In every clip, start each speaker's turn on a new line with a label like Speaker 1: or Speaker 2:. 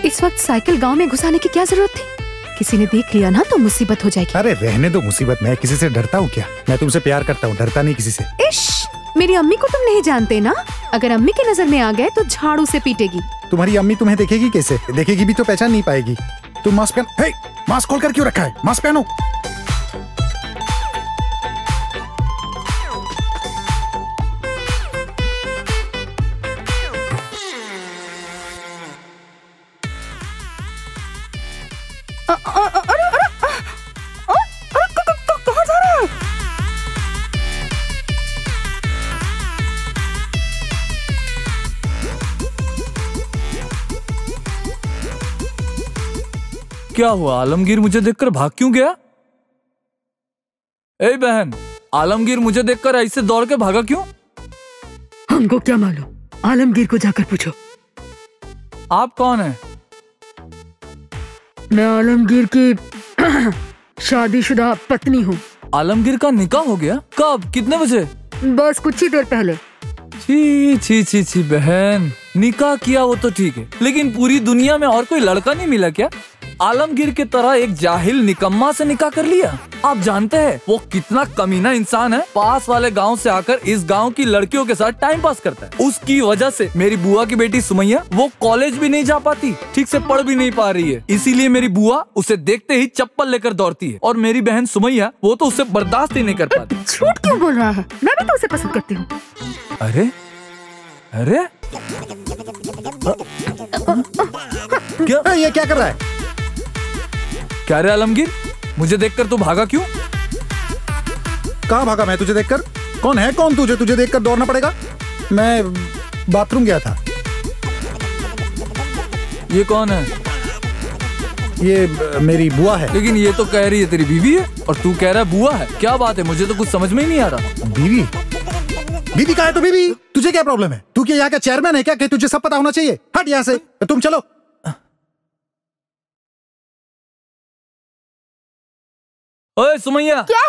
Speaker 1: इस वक्त साइकिल गांव में घुसाने की क्या जरूरत थी? किसी ने देख लिया ना तो मुसीबत हो जाएगी।
Speaker 2: अरे रहने दो मुसीबत, मैं किसी से डरता हूँ क्या? मैं तुमसे प्यार करता हूँ, डरता नहीं किसी से।
Speaker 1: इश, मेरी अम्मी को तुम नहीं जानते ना? अगर अम्मी की नजर में आ गए तो झाड़ू से पीटेगी।
Speaker 2: तुम्हारी अम्मी तुम्हें देखेगी कैसे? देखेगी भी तो पहचान नहीं पाएगी। तुम मास्क पहन। हे, मास्क खोलकर क्यों रखा है? मास्क पहनो।
Speaker 1: कहाँ जा रहा है?
Speaker 3: क्या हुआ? आलमगीर मुझे देखकर भाग क्यों गया? ए बहन, आलमगीर मुझे देखकर ऐसे दौड़ के भागा क्यों?
Speaker 4: हमको क्या मालूम, आलमगीर को जाकर पूछो।
Speaker 3: आप कौन हैं?
Speaker 4: मैं आलमगीर की शादीशुदा पत्नी हूँ।
Speaker 3: आलमगीर का निकाह हो गया? कब? कितने बजे?
Speaker 4: बस कुछ ही देर पहले।
Speaker 3: छी छी छी छी बहन, निकाह किया वो तो ठीक है, लेकिन पूरी दुनिया में और कोई लड़का नहीं मिला क्या? आलमगीर की तरह एक जाहिल निकम्मा से निकाह कर लिया। आप जानते हैं वो कितना कमीना इंसान है? पास वाले गांव से आकर इस गांव की लड़कियों के साथ टाइम पास करता है। उसकी वजह से मेरी बुआ की बेटी सुमैया वो कॉलेज भी नहीं जा पाती, ठीक से पढ़ भी नहीं पा रही है। इसीलिए मेरी बुआ उसे देखते ही चप्पल लेकर दौड़ती है, और मेरी बहन सुमैया वो तो उसे बर्दाश्त ही नहीं कर पाती।
Speaker 4: झूठ क्यों बोल रहा है? मैं भी तो उसे पसंद करती हूँ।
Speaker 3: अरे अरे
Speaker 2: क्या ये क्या कर रहा है?
Speaker 3: क्या रे आलमगीर, मुझे देखकर तू भागा क्यों?
Speaker 2: कहाँ भागा मैं तुझे देखकर? कौन है कौन तुझे? तुझे देखकर दौड़ना पड़ेगा? मैं बाथरूम गया था।
Speaker 3: ये कौन है?
Speaker 2: ये मेरी बुआ है।
Speaker 3: लेकिन ये तो कह रही है तेरी बीवी है, और तू कह रहा है बुआ है। क्या बात है? मुझे तो कुछ समझ में ही नहीं आ रहा।
Speaker 2: बीवी? बीवी का है तो बीवी, तुझे क्या प्रॉब्लम है? तू क्या यहाँ का चेयरमैन है क्या कि तुझे सब पता होना चाहिए? हट यहाँ से, तुम चलो।
Speaker 3: ओए सुमैया,
Speaker 4: क्या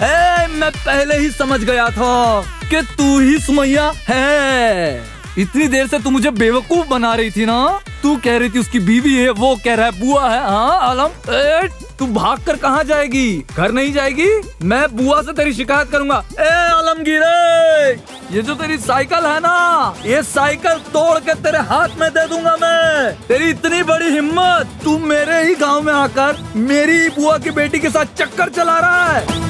Speaker 4: है?
Speaker 3: मैं पहले ही समझ गया था कि तू ही सुमैया है। इतनी देर से तू मुझे बेवकूफ बना रही थी ना। तू कह रही थी उसकी बीवी है, वो कह रहा है बुआ है। हाँ आलम, तू भाग कर कहाँ जाएगी? घर नहीं जाएगी? मैं बुआ से तेरी शिकायत करूंगा। आलमगीर, ये जो तेरी साइकिल है ना, ये साइकिल तोड़ के तेरे हाथ में दे दूंगा मैं। तेरी इतनी बड़ी हिम्मत, तू मेरे ही गांव में आकर मेरी बुआ की बेटी के साथ चक्कर चला रहा है।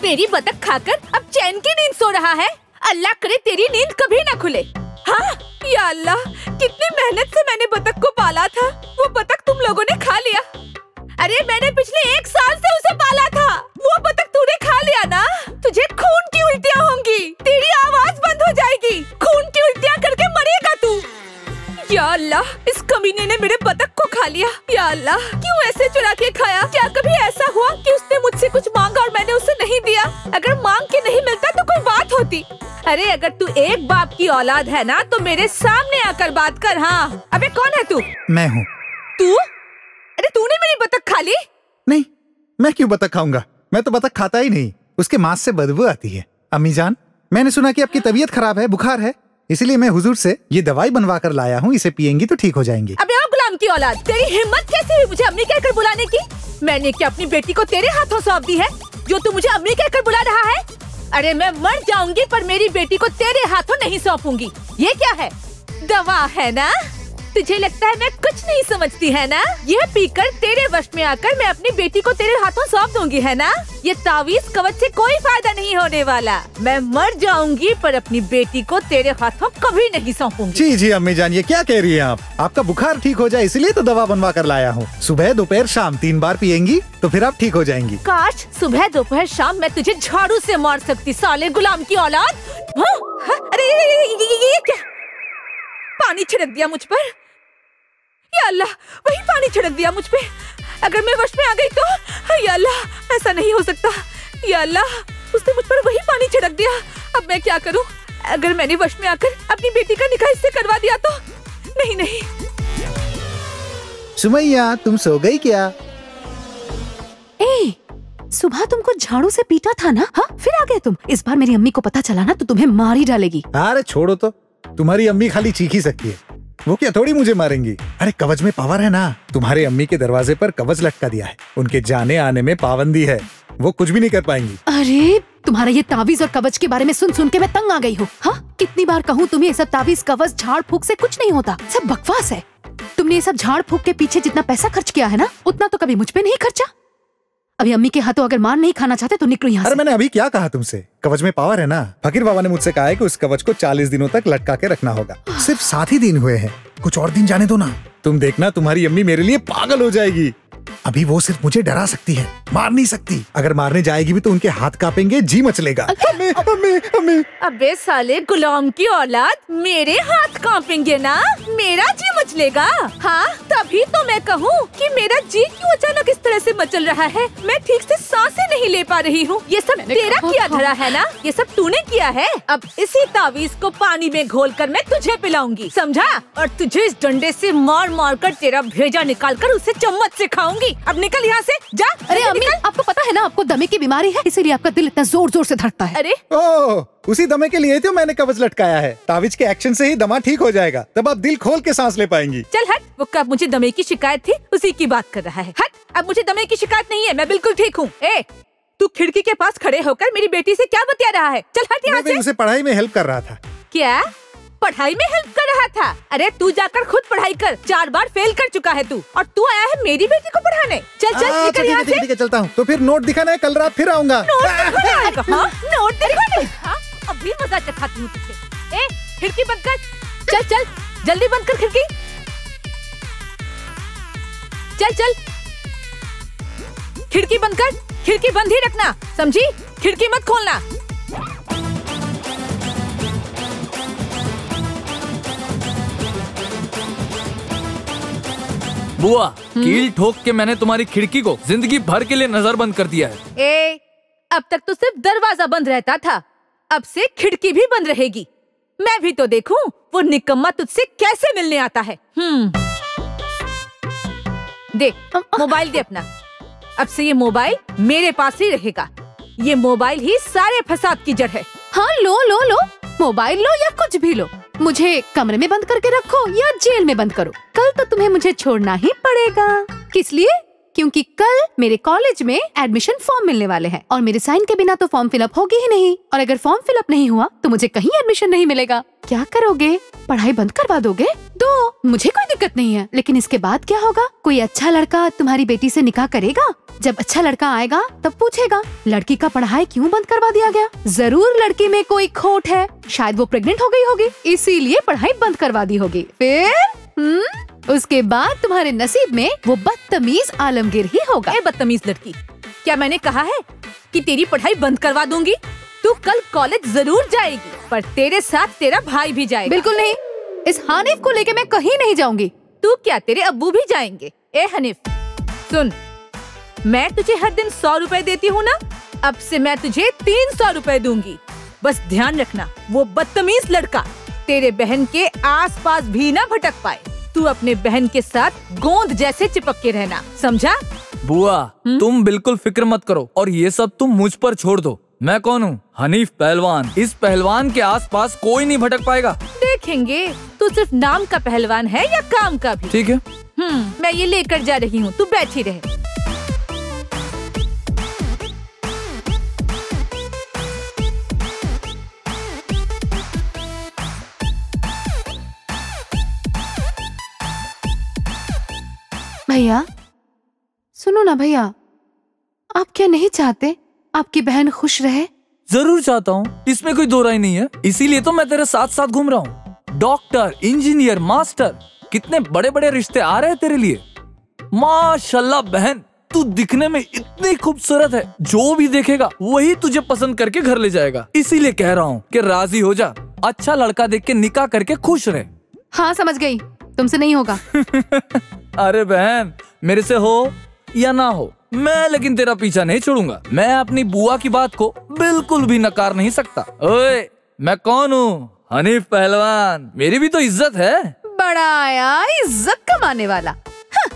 Speaker 5: मेरी बतख खाकर अब चैन की नींद सो रहा है। अल्लाह करे तेरी नींद कभी ना खुले। हाँ या अल्लाह, कितनी मेहनत से मैंने बतख को पाला था, वो बतख तुम लोगों ने खा लिया। अरे मैंने पिछले 1 साल से उसे पाला था, वो बतख तूने खा लिया ना। तुझे खून की उल्टियाँ होंगी, तेरी आवाज बंद हो जाएगी, खून की उल्टियाँ करके मरेगा तू। या अल्लाह, इस कमीने ने मेरे बतख को खा लिया। या अल्लाह, क्यों ऐसे चुरा के खाया? क्या कभी ऐसा हुआ कि उसने मुझसे कुछ मांगा और मैंने उसे नहीं दिया? अगर मांग के नहीं मिलता तो कोई बात होती। अरे अगर तू एक बाप की औलाद है ना तो मेरे सामने आकर बात कर। हाँ, अबे कौन है तू?
Speaker 2: मैं हूँ।
Speaker 5: तू? अरे तूने मेरी बतख खा ली?
Speaker 2: नहीं, मैं क्यों बतख खाऊंगा? मैं तो बतख खाता ही नहीं, उसके मांस से बदबू आती है। अम्मी जान, मैंने सुना कि आपकी तबीयत खराब है, बुखार है, इसलिए मैं हुजूर से ये दवाई बनवा कर लाया हूँ, इसे पियेंगी तो ठीक हो जाएंगी।
Speaker 5: अबे ओ गुलाम की औलाद, तेरी हिम्मत कैसे हुई मुझे अम्मी कहकर बुलाने की? मैंने क्या अपनी बेटी को तेरे हाथों सौंप दी है जो तू मुझे अम्मी कहकर बुला रहा है? अरे मैं मर जाऊंगी पर मेरी बेटी को तेरे हाथों नहीं सौंपूंगी। ये क्या है? दवा है ना? तुझे लगता है मैं कुछ नहीं समझती है ना? यह पीकर तेरे वश में आकर मैं अपनी बेटी को तेरे हाथों सौंप दूंगी है ना? ये तावीज कवच से कोई फायदा नहीं होने वाला। मैं मर जाऊंगी पर अपनी बेटी को तेरे हाथों कभी नहीं सौंपूंगी।
Speaker 2: जी जी अम्मी जान, ये क्या कह रही हैं आप? आपका बुखार ठीक हो जाए इसलिए तो दवा बनवा कर लाया हूँ। सुबह दोपहर शाम 3 बार पियेंगी तो फिर आप ठीक हो जाएंगी।
Speaker 5: काश सुबह दोपहर शाम मैं तुझे झाड़ू से मार सकती, साले गुलाम की औलाद। अरे ये क्या? पानी छिड़क दिया मुझ पर। या अल्लाह, वही पानी छिड़क दिया मुझ पे। अगर मैं वश में आ गई तो या अल्लाह, ऐसा नहीं हो सकता। या अल्लाह, उसने मुझ पर वही पानी छिड़क दिया। अब मैं क्या करूं? अगर मैंने वश में आकर अपनी बेटी का निकाह इससे करवा दिया तो? नहीं नहीं।
Speaker 2: सुमैया, तुम सो गई क्या?
Speaker 1: ए, सुबह तुमको झाड़ू से पीटा था ना? हाँ, फिर आ गए तुम। इस बार मेरी अम्मी को पता चला ना तो तुम्हें मार ही डालेगी।
Speaker 2: अरे छोड़ो तो, तुम्हारी अम्मी खाली चीख ही सकती है, वो क्या थोड़ी मुझे मारेंगी। अरे कवच में पावर है ना, तुम्हारे अम्मी के दरवाजे पर कवच लटका दिया है, उनके जाने आने में पाबंदी है, वो कुछ भी नहीं कर पाएंगी।
Speaker 1: अरे तुम्हारा ये तावीज और कवच के बारे में सुन सुन के मैं तंग आ गई हूँ। हाँ, कितनी बार कहूँ तुम्हें, ये सब तावीज कवच झाड़ फूक से कुछ नहीं होता, सब बकवास है। तुमने ये सब झाड़ फूक के पीछे जितना पैसा खर्च किया है ना, उतना तो कभी मुझ पे नहीं खर्चा। अभी अम्मी के हाथों अगर मार नहीं खाना चाहते तो निकलो यहाँ से।
Speaker 2: अरे मैंने अभी क्या कहा तुमसे, कवच में पावर है ना। फकीर बाबा ने मुझसे कहा है कि उस कवच को 40 दिनों तक लटका के रखना होगा। सिर्फ 7 ही दिन हुए हैं, कुछ और दिन जाने दो ना। तुम देखना, तुम्हारी अम्मी मेरे लिए पागल हो जाएगी। अभी वो सिर्फ मुझे डरा सकती है, मार नहीं सकती। अगर मारने जाएगी भी तो उनके हाथ कांपेंगे, जी मचलेगा।
Speaker 5: अबे साले गुलाम की औलाद, मेरे हाथ कांपेंगे ना, मेरा जी मचलेगा। हाँ, तभी तो मैं कहूँ कि मेरा जी क्यों अचानक इस तरह से मचल रहा है। मैं ठीक से सांसें नहीं ले पा रही हूँ। ये सब तेरा किया धरा है ना, ये सब तूने किया है। अब इसी तावीज को पानी में घोलकर मैं तुझे पिलाऊंगी, समझा? और तुझे इस डंडे से मार मार कर तेरा भेजा निकाल कर उसे चम्मच से खाऊंगी। अब निकल यहाँ से, जा।
Speaker 1: अरे अम्मी, आपको पता है ना आपको दमे की बीमारी है, इसीलिए आपका दिल इतना जोर जोर से धड़कता है।
Speaker 5: अरे
Speaker 2: ओह, उसी दमे के लिए तो मैंने कवच लटकाया है। तावीज के एक्शन से ही दमा ठीक हो जाएगा, तब आप दिल खोल के सांस ले पाएंगी।
Speaker 5: चल हट, वो कब मुझे दमे की शिकायत थी उसी की बात कर रहा है। हट, अब मुझे दमे की शिकायत नहीं है, मैं बिल्कुल ठीक हूँ। ए, तू खिड़की के पास खड़े होकर मेरी बेटी से क्या बतिया रहा है? चल हट यहाँ से।
Speaker 2: उसे पढ़ाई में हेल्प कर रहा था।
Speaker 5: क्या पढ़ाई में हेल्प कर रहा था? अरे तू जाकर खुद पढ़ाई कर, 4 बार फेल कर चुका है तू, और तू आया है मेरी बेटी को पढ़ाने। चल चल निकल यहाँ से।
Speaker 2: ठीक है, चलता हूँ। तो फिर नोट दिखाना है, कल रात फिर आऊंगा।
Speaker 5: नोट दिखाने? हाँ, अभी मजा चखाती हूँ तुझे। ए, खिड़की बंद कर। चल चल, जल्दी बंद कर खिड़की। चल चल, खिड़की बंद कर। खिड़की बंद ही रखना, समझी? खिड़की मत खोलना।
Speaker 3: बुआ, कील ठोक के मैंने तुम्हारी खिड़की को जिंदगी भर के लिए नजरबंद कर दिया है।
Speaker 5: ए, अब तक तो सिर्फ दरवाजा बंद रहता था, अब से खिड़की भी बंद रहेगी। मैं भी तो देखूं वो निकम्मा तुझसे कैसे मिलने आता है। दे मोबाइल, दे अपना। अब से ये मोबाइल मेरे पास ही रहेगा। ये मोबाइल ही सारे फसाद की जड़ है।
Speaker 1: हाँ, लो लो लो, मोबाइल लो या कुछ भी लो, मुझे कमरे में बंद करके रखो या जेल में बंद करो, कल तो तुम्हें मुझे छोड़ना ही पड़ेगा। किस लिए? क्योंकि कल मेरे कॉलेज में एडमिशन फॉर्म मिलने वाले हैं और मेरे साइन के बिना तो फॉर्म फिलअप होगी ही नहीं, और अगर फॉर्म फिलअप नहीं हुआ तो मुझे कहीं एडमिशन नहीं मिलेगा। क्या करोगे? पढ़ाई बंद करवा दोगे? दो, मुझे कोई दिक्कत नहीं है, लेकिन इसके बाद क्या होगा? कोई अच्छा लड़का तुम्हारी बेटी से निकाह करेगा। जब अच्छा लड़का आएगा तब पूछेगा लड़की का पढ़ाई क्यों बंद करवा दिया गया। जरूर लड़की में कोई खोट है, शायद वो प्रेग्नेंट हो गई होगी, इसीलिए पढ़ाई बंद करवा दी होगी। फिर उसके बाद तुम्हारे नसीब में वो बदतमीज आलमगीर ही होगा।
Speaker 5: ए बदतमीज लड़की, क्या मैंने कहा है कि तेरी पढ़ाई बंद करवा दूंगी? तू कल कॉलेज जरूर जाएगी, पर तेरे साथ तेरा भाई भी जाएगा।
Speaker 1: बिल्कुल नहीं, इस हनीफ को लेके मैं कहीं नहीं जाऊंगी।
Speaker 5: तू क्या, तेरे अब्बू भी जाएंगे। ए हनीफ सुन, मैं तुझे हर दिन 100 रुपए देती हूँ ना, अब से मैं तुझे 300 रुपए दूंगी। बस ध्यान रखना वो बदतमीज लड़का तेरे बहन के आसपास भी ना भटक पाए। तू अपने बहन के साथ गोंद जैसे चिपक के रहना, समझा?
Speaker 3: बुआ, तुम बिल्कुल फिक्र मत करो और ये सब तुम मुझ पर छोड़ दो। मैं कौन हूँ? हनीफ पहलवान। इस पहलवान के आसपास कोई नहीं भटक पाएगा।
Speaker 5: देखेंगे तू सिर्फ नाम का पहलवान है या काम का भी।
Speaker 3: ठीक है।
Speaker 5: मैं ये लेकर जा रही हूँ, तू बैठी रहे।
Speaker 1: भैया सुनो ना भैया, आप क्या नहीं चाहते आपकी बहन खुश रहे?
Speaker 3: जरूर चाहता हूँ, इसमें कोई दो राय नहीं है, इसीलिए तो मैं तेरे साथ साथ घूम रहा हूँ। डॉक्टर, इंजीनियर, मास्टर, कितने बड़े बड़े रिश्ते आ रहे हैं तेरे लिए। माशाल्लाह बहन, तू दिखने में इतनी खूबसूरत है, जो भी देखेगा वही तुझे पसंद करके घर ले जाएगा। इसीलिए कह रहा हूँ कि राजी हो जा, अच्छा लड़का देख के निकाह करके खुश रहे।
Speaker 1: हाँ समझ गई, तुमसे नहीं होगा।
Speaker 3: अरे बहन, मेरे से हो या ना हो, मैं लेकिन तेरा पीछा नहीं छोड़ूंगा। मैं अपनी बुआ की बात को बिल्कुल भी नकार नहीं सकता। ओए, मैं कौन हूँ? हनीफ पहलवान। मेरी भी तो इज्जत है।
Speaker 1: बड़ा आया इज्जत कमाने वाला। हाँ।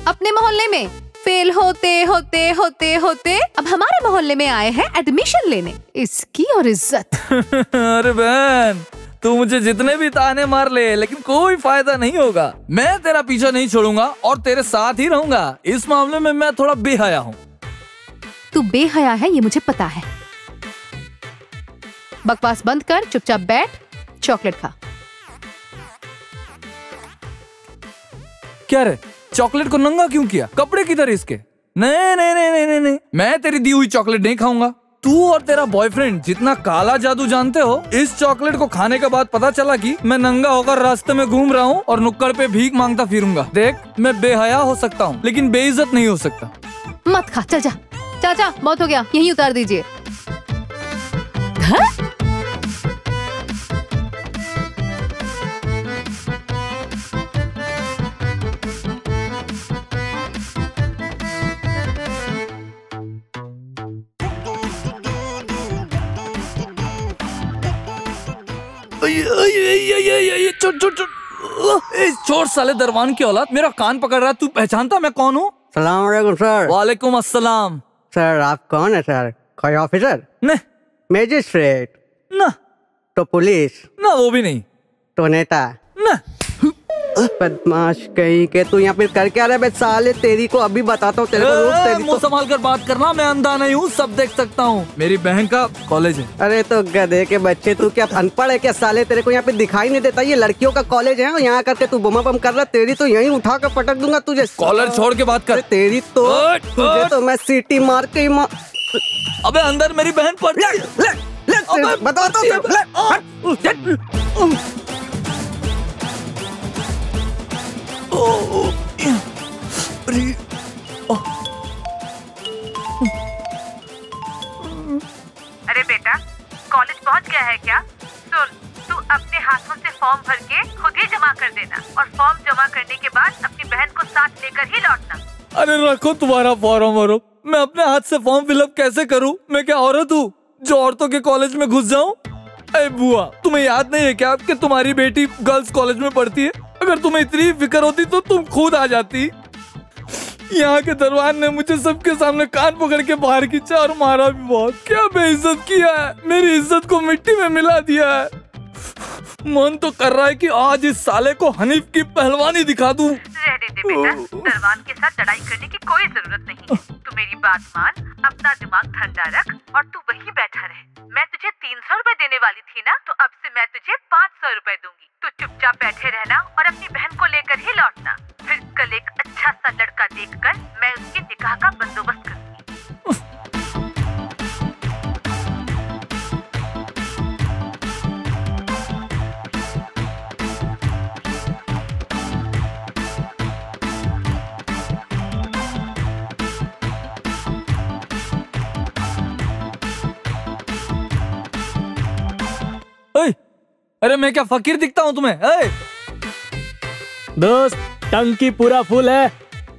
Speaker 1: अपने मोहल्ले में फेल होते होते होते होते अब हमारे मोहल्ले में आए हैं एडमिशन लेने। इसकी और इज्जत।
Speaker 3: अरे बहन, तू मुझे जितने भी ताने मार ले, लेकिन कोई फायदा नहीं होगा। मैं तेरा पीछा नहीं छोड़ूंगा और तेरे साथ ही रहूंगा। इस मामले में मैं थोड़ा बेहया हूँ।
Speaker 1: तू बेहया है ये मुझे पता है। बकवास बंद कर, चुपचाप बैठ, चॉकलेट खा।
Speaker 3: क्या रे, चॉकलेट को नंगा क्यों किया? कपड़े किधर इसके? नहीं नहीं नहीं नहीं नहीं, मैं तेरी दी हुई चॉकलेट नहीं खाऊंगा। तू और तेरा बॉयफ्रेंड जितना काला जादू जानते हो, इस चॉकलेट को खाने के बाद पता चला कि मैं नंगा होकर रास्ते में घूम रहा हूँ और नुक्कड़ पे भीख मांगता फिरूंगा। देख, मैं बेहया हो सकता हूँ लेकिन बेइज्जत नहीं हो सकता।
Speaker 1: मत खा, चल जा। चाचा बहुत हो गया, यहीं उतार दीजिए। हाँ?
Speaker 3: छोड़ साले दरवान की औलाद, मेरा कान पकड़ रहा है। तू पहचानता मैं कौन हूँ?
Speaker 6: सलाम अलैकुम सर।
Speaker 3: वालेकुम अस्सलाम।
Speaker 6: सर आप कौन है सर? कोई ऑफिसर?
Speaker 3: नहीं।
Speaker 6: मैजिस्ट्रेट?
Speaker 3: ना।
Speaker 6: तो पुलिस?
Speaker 3: ना वो भी नहीं।
Speaker 6: तो नेता?
Speaker 3: ना।
Speaker 6: बदमाश कहीं के, तू यहाँ पे कर क्या रहा है? साले तेरी को अभी बताता हूँ तेरे को। रोज तेरी
Speaker 3: मुंह संभाल कर बात करना, मैं अंधा नहीं हूँ, सब देख सकता हूँ। मेरी बहन का कॉलेज है।
Speaker 6: अरे तो गधे के बच्चे, तू क्या अनपढ़ है क्या साले? तेरे को यहाँ पे दिखाई नहीं देता? ये लड़कियों का कॉलेज है, यहाँ करके तू बम बम कर रहा। तेरी तो यहीं उठा कर पटक दूंगा तुझे।
Speaker 3: कॉलर छोड़ के बात कर।
Speaker 6: तेरी तो तुझे तो मैं सीटी मार के ही
Speaker 3: अबे अंदर मेरी बहन पर
Speaker 6: बताता हूँ।
Speaker 7: अरे बेटा, कॉलेज पहुंच गया है क्या? सुन, तू अपने हाथों से फॉर्म भर के खुद ही जमा कर देना और फॉर्म जमा करने के बाद अपनी बहन को साथ लेकर ही लौटना।
Speaker 3: अरे रखो तुम्हारा फॉर्म वॉर्म, मैं अपने हाथ से फॉर्म फिलअप कैसे करूं? मैं क्या औरत हूँ जो औरतों के कॉलेज में घुस जाऊं? अरे बुआ, तुम्हें याद नहीं है क्या कि तुम्हारी बेटी गर्ल्स कॉलेज में पढ़ती है? अगर तुम्हें इतनी फिक्र होती तो तुम खुद आ जाती। यहाँ के दरबान ने मुझे सबके सामने कान पकड़ के बाहर खींचा और मारा भी बहुत। क्या बेइज्जत किया है, मेरी इज्जत को मिट्टी में मिला दिया है। मन तो कर रहा है कि आज इस साले को हनीफ की पहलवानी दिखा दूं।
Speaker 7: रहने दे बेटा, दरबान के साथ लड़ाई करने की कोई जरूरत नहीं है। तू मेरी बात मान, अपना दिमाग ठंडा रख और तू वहीं बैठा रहे। मैं तुझे 300 रुपए देने वाली थी ना, तो अब से मैं तुझे 500 रुपए दूंगी। तू चुपचाप बैठे रहना और अपनी बहन को लेकर ही लौटना। फिर कल एक अच्छा सा लड़का देखकर मैं उसके निकाह का बंदोबस्त करूंगी।
Speaker 3: अरे मैं क्या फकीर दिखता हूँ तुम्हें?
Speaker 8: दोस्त, टंकी पूरा फुल है।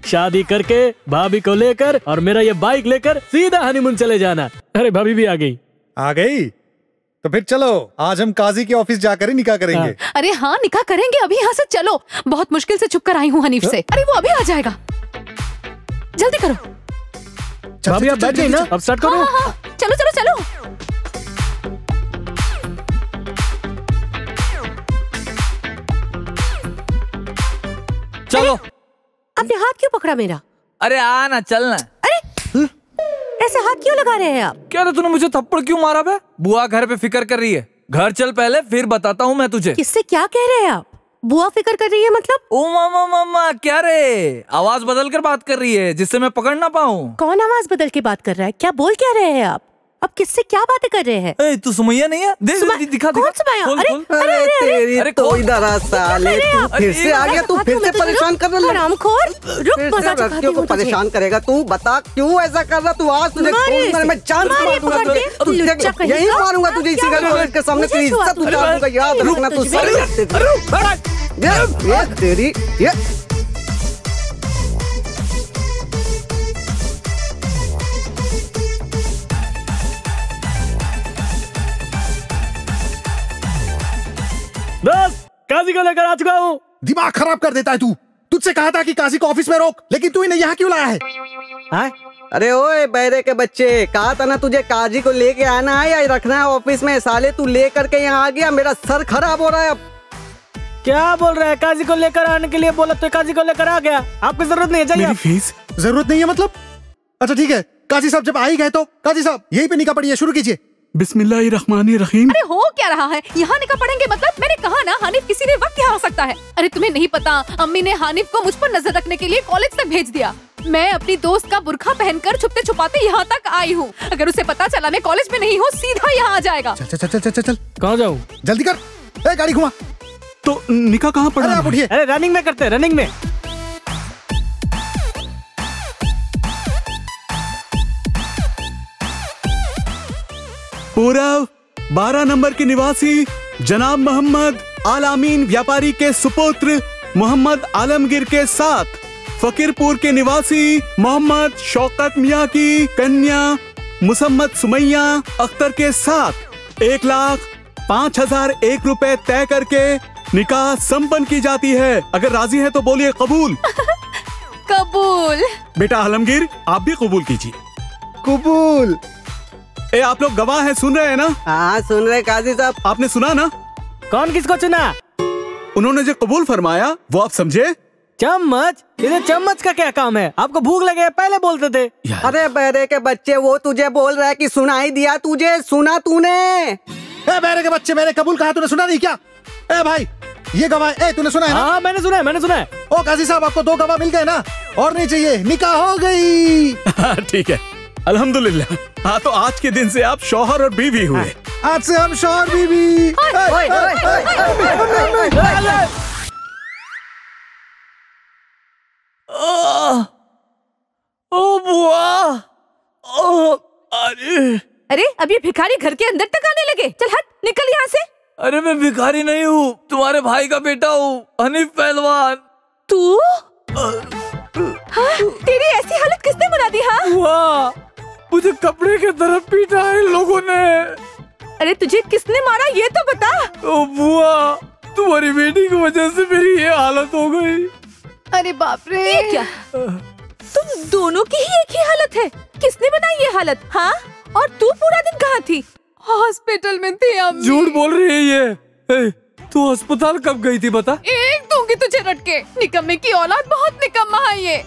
Speaker 8: शादी करके भाभी को लेकर और मेरा ये बाइक लेकर सीधा हनीमून चले जाना। अरे भाभी भी आ गई।
Speaker 2: आ गई तो फिर चलो, आज हम काजी के ऑफिस जाकर ही निकाह करेंगे।
Speaker 8: हाँ।
Speaker 1: अरे हाँ, निकाह करेंगे अभी। यहाँ से चलो, बहुत मुश्किल से छुप कर आई हूँ हनीफ से। अरे वो अभी आ जाएगा, जल्दी करो।
Speaker 8: भाभी आप बैठ गई ना, अब स्टार्ट करो।
Speaker 1: हाँ, चलो चलो चलो।
Speaker 3: चलो।
Speaker 5: आपने हाथ क्यों पकड़ा मेरा?
Speaker 3: अरे आना, चलना।
Speaker 5: अरे ऐसे हाथ क्यों लगा रहे हैं आप?
Speaker 3: क्या रे, तूने मुझे थप्पड़ क्यों मारा बे? बुआ घर पे फिक्र कर रही है। घर चल पहले, फिर बताता हूँ मैं तुझे।
Speaker 5: किससे क्या कह रहे हैं आप? बुआ फिक्र कर रही है मतलब?
Speaker 3: ओ मामा मामा, क्या रे, आवाज बदल कर बात कर रही है जिससे मैं पकड़ ना पाऊँ।
Speaker 5: कौन आवाज बदल के बात कर रहा है? क्या बोल क्या रहे हैं आप? अब किससे क्या बातें कर रहे हैं?
Speaker 3: ए, तू सुमैया नहीं है? देख दिखा
Speaker 5: कौन सुमैया?
Speaker 3: खोल,
Speaker 5: अरे,
Speaker 3: खोल।
Speaker 6: अरे तेरी
Speaker 3: अरे,
Speaker 6: तो
Speaker 3: खोल।
Speaker 6: इधर आ साले, तू फिर से आ गया। तू फिर से परेशान कर रहा है।
Speaker 5: हरामखोर, रुक,
Speaker 6: फिर
Speaker 5: मजा
Speaker 6: से
Speaker 5: चखाती
Speaker 6: लड़कियों को
Speaker 5: हूँ तुझे।
Speaker 6: परेशान करेगा। तू बता क्यों ऐसा कर रहा? तू आज तुझे छोड़ूंगा नहीं, मैं जान से
Speaker 5: मारिए,
Speaker 6: मारूंगा
Speaker 5: पकड़ के,
Speaker 6: तुझे।
Speaker 5: लुच्चा कहेगा।
Speaker 6: यही मारूंगा तुझे इसी
Speaker 5: क्या
Speaker 6: कॉलेज के सामने।
Speaker 5: मुझे
Speaker 6: तेरी
Speaker 5: छुआ
Speaker 6: इज्जत
Speaker 5: तूने?
Speaker 6: उतारूंगा, याद रखना तू सारे। ये तेरी ये
Speaker 8: दोस्त काजी को लेकर आ चुका हूँ।
Speaker 2: दिमाग खराब कर देता है तू। तुझसे कहा था कि काजी को ऑफिस में रोक, लेकिन तू इन्हें यहाँ क्यों लाया है?
Speaker 6: हाँ? अरे ओए बैरे के बच्चे, कहा था ना तुझे काजी को लेके आना है या रखना है ऑफिस में। साले तू ले करके यहाँ आ गया, मेरा सर खराब हो रहा है अब।
Speaker 8: क्या बोल रहा है? काजी को लेकर आने के लिए बोला तो काजी को लेकर आ गया। आपको जरूरत नहीं है, जाइए।
Speaker 2: मेरी फीस जरूरत नहीं है मतलब? अच्छा ठीक है, काजी साहब जब आ ही गए तो काजी साहब यहीं पे निकाह पढ़िए, शुरू कीजिए।
Speaker 9: बिस्मिल्लाहिर्रहमानिर्रहीम।
Speaker 1: अरे हो क्या रहा है? यहाँ निकाह पढ़ेंगे मतलब? मैंने कहा ना हानिफ किसी भी वक्त यहाँ आ सकता है। अरे तुम्हें नहीं पता, अम्मी ने हानिफ को मुझ पर नजर रखने के लिए कॉलेज तक भेज दिया। मैं अपनी दोस्त का बुर्खा पहनकर छुपते छुपाते यहाँ तक आई हूँ। अगर उसे पता चला मैं कॉलेज में नहीं हूँ, सीधा यहाँ आ जाएगा।
Speaker 2: चल चल चल चल चल चल।
Speaker 8: कहाँ जाऊँ?
Speaker 2: जल्दी कर, ए गाड़ी घुमा।
Speaker 9: तो निकाह कहाँ पड़ा?
Speaker 2: अरे आप उठिए।
Speaker 8: अरे रनिंग में करते हैं, रनिंग में।
Speaker 9: पूरब 12 नंबर के निवासी जनाब मोहम्मद आलामीन व्यापारी के सुपुत्र मोहम्मद आलमगीर के साथ फकीरपुर के निवासी मोहम्मद शौकत मियाँ की कन्या मुसम्मद सुमैया अख्तर के साथ 1,05,001 रुपए तय करके निकाह संपन्न की जाती है। अगर राजी है तो बोलिए कबूल।
Speaker 1: कबूल।
Speaker 9: बेटा आलमगीर आप भी कबूल कीजिए।
Speaker 2: कबूल।
Speaker 9: ए आप लोग गवाह हैं, सुन रहे हैं ना?
Speaker 6: हाँ सुन रहे काजी साहब।
Speaker 9: आपने सुना ना?
Speaker 8: कौन किसको चुना?
Speaker 9: उन्होंने जो कबूल फरमाया वो आप समझे?
Speaker 8: चम्मच? इधर चम्मच का क्या काम है? आपको भूख लगे पहले बोलते थे।
Speaker 6: अरे बैरे के बच्चे, वो तुझे बोल रहा है कि सुनाई दिया तुझे, सुना तूने?
Speaker 2: ए बैरे के बच्चे, मैंने कबूल कहा, तूने सुना नहीं क्या? ए भाई ये गवाह, ए तूने सुना है ना?
Speaker 8: हाँ मैंने सुना है, मैंने सुना है।
Speaker 2: ओ काजी साहब आपको 2 गवाह मिल गए ना, और नहीं चाहिए, निकाह हो गई।
Speaker 9: ठीक है अल्हम्दुलिल्लाह। हाँ तो आज के दिन से आप शौहर और बीवी हुए।
Speaker 2: आज से हम शौहर बीवी।
Speaker 3: ओ बुआ, अरे
Speaker 5: अरे अब ये भिखारी घर के अंदर तक आने लगे। चल हट, निकल यहाँ से।
Speaker 3: अरे मैं भिखारी नहीं हूँ, तुम्हारे भाई का बेटा हूँ, हनीफ पहलवान।
Speaker 5: तू? हाँ, तेरी ऐसी हालत किसने बना दी? हाँ
Speaker 3: बुआ, मुझे कपड़े के तरफ पीटा है इन लोगों ने।
Speaker 5: अरे तुझे किसने मारा ये तो बता।
Speaker 3: ओ बुआ, तुम्हारी बेटी की वजह से मेरी ये हालत हो गई।
Speaker 1: अरे बाप रे,
Speaker 5: ये क्या? तुम दोनों की ही एक ही हालत है। किसने बनाई ये हालत? हाँ, और तू पूरा दिन कहाँ थी?
Speaker 1: हॉस्पिटल में थी अम्मी।
Speaker 3: झूठ बोल रही है ये। ए, तू अस्पताल कब गई थी बता?
Speaker 1: एक दूंगी तुझे रटके। निकम्मे की औलाद, बहुत निकम्मा है ये।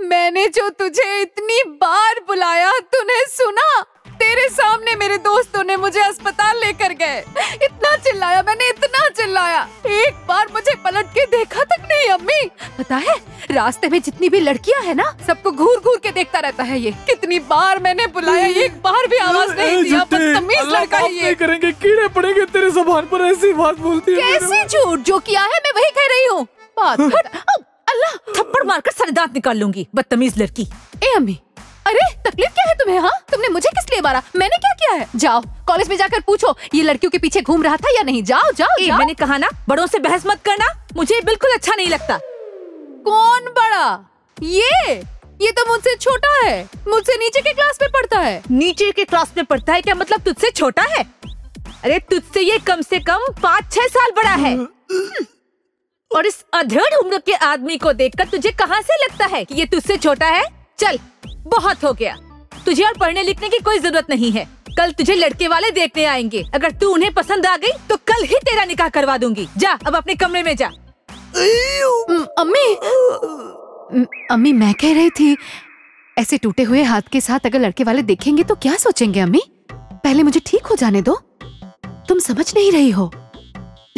Speaker 1: मैंने जो तुझे इतनी बार बुलाया, तूने सुना? तेरे सामने मेरे दोस्तों ने मुझे अस्पताल लेकर गए। इतना चिल्लाया मैंने, इतना चिल्लाया, एक बार मुझे पलट के देखा तक नहीं अम्मी। पता है रास्ते में जितनी भी लड़कियां हैं ना, सबको घूर घूर के देखता रहता है ये। कितनी बार मैंने बुलाया, एक बार भी आवाज नहीं दिया। बदतमीज लड़का है ये।
Speaker 3: करेंगे, कीड़े पड़ेंगे तेरे ज़बान पर, ऐसी बात बोलती है।
Speaker 1: कैसी झूठ? जो किया है मैं वही कह रही हूँ। अल्लाह,
Speaker 5: थप्पड़ मारकर सारे दांत निकाल लूंगी, बदतमीज लड़की।
Speaker 1: ए अम्मी, अरे तकलीफ क्या है तुम्हें? हाँ, तुमने मुझे किस लिए मारा? मैंने क्या किया है? जाओ कॉलेज में जाकर पूछो ये लड़कियों के पीछे घूम रहा था या नहीं। जाओ जाओ, जाओ।
Speaker 5: मैंने कहा ना, बड़ों से बहस मत करना, मुझे बिल्कुल अच्छा नहीं लगता।
Speaker 1: कौन बड़ा? ये तो मुझसे छोटा है, मुझसे नीचे के क्लास में पढ़ता है।
Speaker 5: नीचे के क्लास में पढ़ता है क्या मतलब तुझसे छोटा है? अरे तुझसे ये कम से कम 5-6 साल बड़ा है। और इस अधेड़ उम्र के आदमी को देखकर तुझे कहाँ से लगता है कि ये तुझसे छोटा है? चल बहुत हो गया, तुझे और पढ़ने लिखने की कोई जरूरत नहीं है। कल तुझे लड़के वाले देखने आएंगे, अगर तू उन्हें पसंद आ गई तो कल ही तेरा निकाह करवा दूंगी। जा अब अपने कमरे में जा।
Speaker 1: अम्मी मैं कह रही थी, ऐसे टूटे हुए हाथ के साथ अगर लड़के वाले देखेंगे तो क्या सोचेंगे अम्मी? पहले मुझे ठीक हो जाने दो। तुम समझ नहीं रही हो,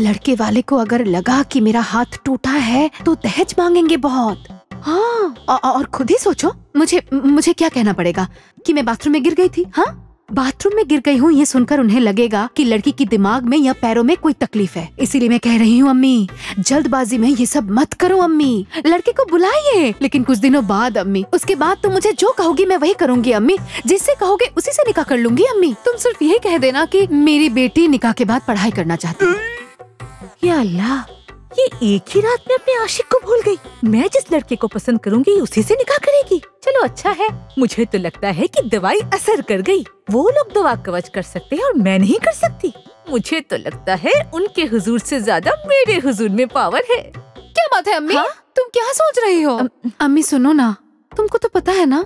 Speaker 1: लड़के वाले को अगर लगा कि मेरा हाथ टूटा है तो दहेज मांगेंगे बहुत। हाँ, और खुद ही सोचो, मुझे क्या कहना पड़ेगा कि मैं बाथरूम में गिर गई थी। हाँ, बाथरूम में गिर गई हूँ, ये सुनकर उन्हें लगेगा कि लड़की की दिमाग में या पैरों में कोई तकलीफ है। इसीलिए मैं कह रही हूँ अम्मी, जल्दबाजी में ये सब मत करो अम्मी। लड़के को बुलाइए, लेकिन कुछ दिनों बाद अम्मी, उसके बाद तुम मुझे जो कहोगी मैं वही करूँगी अम्मी। जिससे कहोगे उसी से निकाह कर लूंगी अम्मी। तुम सिर्फ यही कह देना कि मेरी बेटी निकाह के बाद पढ़ाई करना चाहती है। या अल्लाह,
Speaker 5: ये एक ही रात में अपने आशिक को भूल गई। मैं जिस लड़के को पसंद करूंगी उसी से निकाह करेगी। चलो अच्छा है, मुझे तो लगता है कि दवाई असर कर गई। वो लोग दवा कवच कर सकते हैं और मैं नहीं कर सकती। मुझे तो लगता है उनके हुजूर से ज्यादा मेरे हुजूर में पावर है।
Speaker 1: क्या बात है अम्मी?
Speaker 5: हाँ?
Speaker 1: तुम क्या सोच रही हो? अम्मी सुनो ना, तुमको तो पता है ना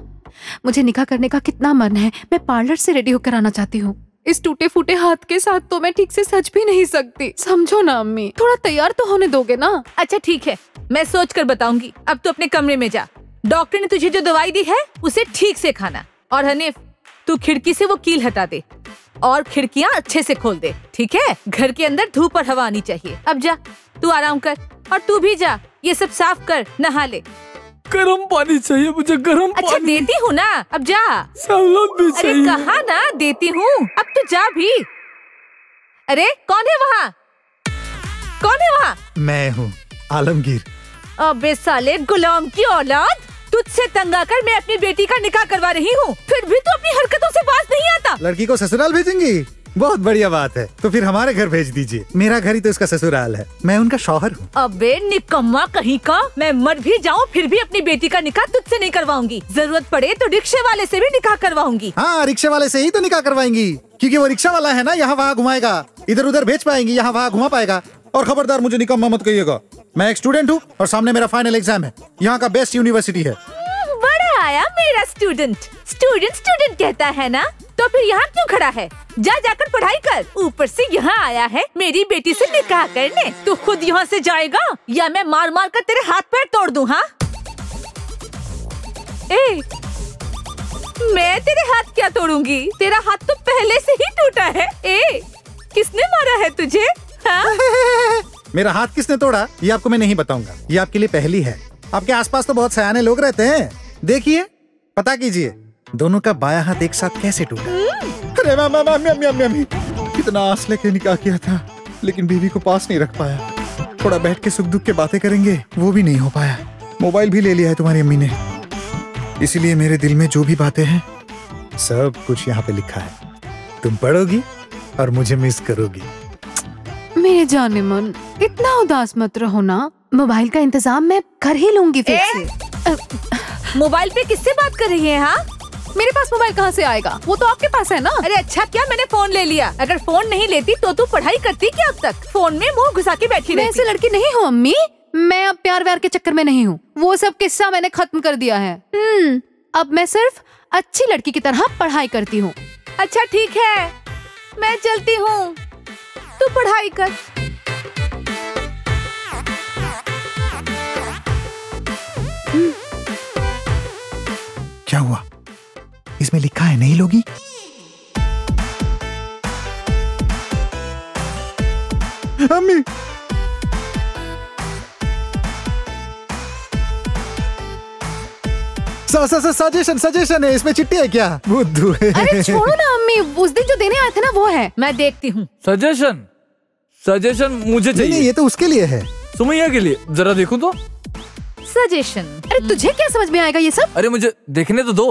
Speaker 1: मुझे निकाह करने का कितना मन है। मैं पार्लर से रेडी होकर आना चाहती हूँ। इस टूटे फूटे हाथ के साथ तो मैं ठीक से सच भी नहीं सकती। समझो ना अम्मी, थोड़ा तैयार तो होने दोगे ना?
Speaker 5: अच्छा ठीक है, मैं सोच कर बताऊंगी। अब तो अपने कमरे में जा। डॉक्टर ने तुझे जो दवाई दी है उसे ठीक से खाना। और हनीफ, तू खिड़की से वो कील हटा दे और खिड़कियाँ अच्छे से खोल दे, ठीक है? घर के अंदर धूप और हवा आनी चाहिए। अब जा, तू आराम कर। और तू भी जा, ये सब साफ कर, नहा ले।
Speaker 3: गर्म पानी चाहिए मुझे, गर्म
Speaker 5: अच्छा
Speaker 3: पानी।
Speaker 5: देती हूँ ना, अब जा।
Speaker 3: सवलत भी
Speaker 5: अरे
Speaker 3: चाहिए।
Speaker 5: कहा ना देती हूँ, अब तो जा भी। अरे कौन है वहाँ? कौन है वहाँ?
Speaker 2: मैं हूँ आलमगीर।
Speaker 5: अबे साले गुलाम की औलाद, तुझसे तंग आकर मैं अपनी बेटी का निकाह करवा रही हूँ, फिर भी तू अपनी हरकतों से बाज नहीं आता।
Speaker 2: लड़की को ससुराल भेजेंगी? बहुत बढ़िया बात है, तो फिर हमारे घर भेज दीजिए। मेरा घर ही तो इसका ससुराल है, मैं उनका शौहर हूँ।
Speaker 5: अबे निकम्मा कहीं का, मैं मर भी जाऊँ फिर भी अपनी बेटी का निकाह तुझसे नहीं करवाऊंगी। जरूरत पड़े तो रिक्शे वाले से भी निकाह करवाऊंगी।
Speaker 2: हाँ, रिक्शे वाले से ही तो निकाह करवाएंगी, क्योंकि वो रिक्शा वाला है ना, यहाँ वहाँ घुमाएगा, इधर उधर भेज पाएंगी, यहाँ वहाँ घुमा पाएगा। और खबरदार मुझे निकम्मा मत कहिएगा, मैं एक स्टूडेंट हूँ और सामने मेरा फाइनल एग्जाम है। यहाँ का बेस्ट यूनिवर्सिटी है।
Speaker 5: बड़ा आया मेरा स्टूडेंट। स्टूडेंट कहता है ना, तो फिर यहाँ क्यों खड़ा है? जा जाकर पढ़ाई कर। ऊपर से यहाँ आया है मेरी बेटी से निकाह करने। तू खुद यहाँ से जाएगा या मैं मार मार कर तेरे हाथ पैर तोड़ दूँ? हाँ ए, मैं तेरे हाथ क्या तोड़ूंगी? तेरा हाथ तो पहले से ही टूटा है। ए, किसने मारा है तुझे? हाँ?
Speaker 2: मेरा हाथ किसने तोड़ा ये आपको मैं नहीं बताऊंगा, ये आपके लिए पहली है। आपके आसपास तो बहुत सयाने लोग रहते हैं, देखिए पता कीजिए दोनों का बायां हाथ एक साथ कैसे टूटा। अरे मम्मी, कितना आस लेके निकाह किया था, लेकिन बीवी को पास नहीं रख पाया। थोड़ा बैठ के सुख दुख के बातें करेंगे, वो भी नहीं हो पाया। मोबाइल भी ले लिया है तुम्हारी अम्मी ने, इसीलिए मेरे दिल में जो भी बातें हैं सब कुछ यहाँ पे लिखा है। तुम पढ़ोगी और मुझे मिस करोगी।
Speaker 1: मेरे जाने मन, इतना उदास मत रहो ना। मोबाइल का इंतजाम मैं कर ही लूंगी फिर से।
Speaker 5: मोबाइल पे किससे बात कर रही है? हाँ,
Speaker 1: मेरे पास मोबाइल कहाँ से आएगा? वो तो आपके पास है ना।
Speaker 5: अरे अच्छा क्या मैंने फोन ले लिया? अगर फोन नहीं लेती तो तू पढ़ाई करती क्या अब तक? फोन में मुंह घुसा के बैठी
Speaker 1: मैं
Speaker 5: रहती।
Speaker 1: ऐसी लड़की नहीं हूँ अम्मी। मैं अब प्यार व्यार के चक्कर में नहीं हूँ, वो सब किस्सा मैंने खत्म कर दिया है। अब मैं सिर्फ अच्छी लड़की की तरह पढ़ाई करती हूँ।
Speaker 5: अच्छा ठीक है, मैं चलती हूँ, तू पढ़ाई कर।
Speaker 2: क्या हुआ? इसमें लिखा है नहीं लोगी? अम्मी, सजेशन है, इसमें चिट्ठी है क्या? बुद्धू है।
Speaker 1: अरे छोड़ो ना अम्मी, उस दिन जो देने आए थे ना वो है।
Speaker 5: मैं देखती हूँ।
Speaker 3: सजेशन मुझे चाहिए।
Speaker 2: नहीं, ये तो उसके लिए है,
Speaker 3: सुमैया के लिए। जरा देखूं तो।
Speaker 5: सजेशन?
Speaker 1: अरे तुझे क्या समझ में आएगा ये सब?
Speaker 3: अरे मुझे देखने तो दो।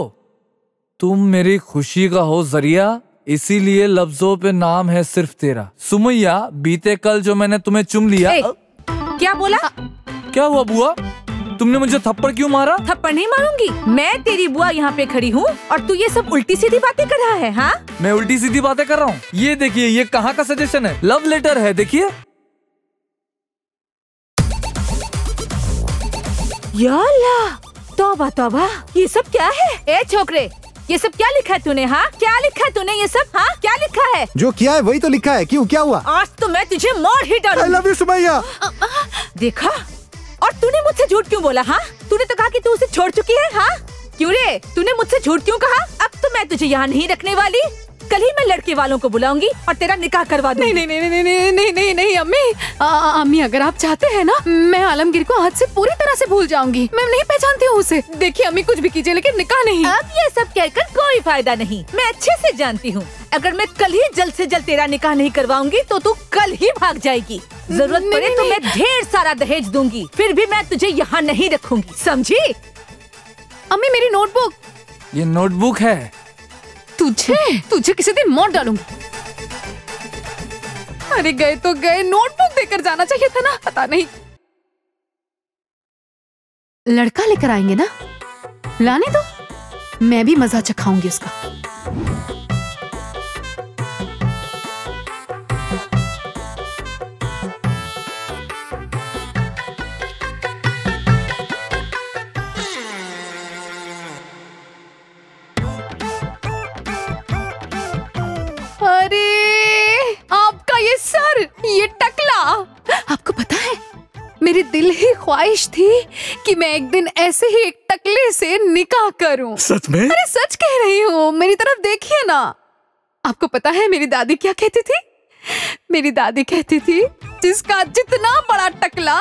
Speaker 3: तुम मेरी खुशी का हो जरिया, इसीलिए लफ्जों पे नाम है सिर्फ तेरा। सुमैया, बीते कल जो मैंने तुम्हें चुम लिया।
Speaker 5: क्या बोला?
Speaker 3: क्या हुआ बुआ? तुमने मुझे थप्पड़ क्यों मारा?
Speaker 5: थप्पड़ नहीं मारूंगी, मैं तेरी बुआ यहाँ पे खड़ी हूँ और तू ये सब उल्टी सीधी बातें कर रहा है। हाँ,
Speaker 3: मैं उल्टी सीधी बातें कर रहा हूँ? ये देखिए, ये कहाँ का सजेशन है? लव लेटर है, देखिए।
Speaker 5: या अल्लाह, तौबा तौबा, ये सब क्या है? ए छोकरे, ये सब क्या लिखा है तूने? हाँ, क्या लिखा है तूने ये सब? हाँ, क्या लिखा है?
Speaker 2: जो किया है वही तो लिखा है। क्यों, क्या हुआ?
Speaker 5: आज तो मैं तुझे मार ही डालूंगी।
Speaker 2: I love you Sumaiya.
Speaker 5: देखा, और तूने मुझसे झूठ क्यों बोला? हाँ, तूने तो कहा कि तू उसे छोड़ चुकी है। हाँ, क्यों रे, तूने मुझसे झूठ क्यों कहा? अब तो मैं तुझे यहाँ नहीं रखने वाली, कल ही मैं लड़के वालों को बुलाऊंगी और तेरा निकाह करवा दूंगी।
Speaker 1: नहीं नहीं नहीं नहीं नहीं नहीं नहीं नहीं अम्मी। अम्मी अगर आप चाहते हैं ना, मैं आलमगीर को आज से पूरी तरह से भूल जाऊंगी। मैं नहीं पहचानती हूँ उसे। देखिए अम्मी, कुछ भी कीजिए लेकिन निकाह नहीं।
Speaker 5: अब ये सब कहकर कोई फायदा नहीं, मैं अच्छे से जानती हूँ। अगर मैं कल ही जल्द से जल्द तेरा निकाह नहीं करवाऊंगी तो तू कल ही भाग जाएगी। जरूरत पड़े तो मैं ढेर सारा दहेज दूंगी, फिर भी मैं तुझे यहाँ नहीं रखूंगी, समझी?
Speaker 1: अम्मी मेरी नोटबुक।
Speaker 3: ये नोटबुक है।
Speaker 1: तुझे किसी दिन मौत डालूंगी। अरे गए तो गए, नोटबुक देकर जाना चाहिए था ना। पता नहीं लड़का लेकर आएंगे ना, लाने दो, मैं भी मजा चखाऊंगी उसका। अरे आपका ये सर, ये टकला, आपको पता है मेरी दिल ही ख्वाहिश थी कि मैं एक दिन ऐसे ही एक टकले से निकाह करूं।
Speaker 9: सच में?
Speaker 1: अरे सच कह रही हूँ, मेरी तरफ देखिए ना। आपको पता है मेरी दादी क्या कहती थी? मेरी दादी कहती थी जिसका जितना बड़ा टकला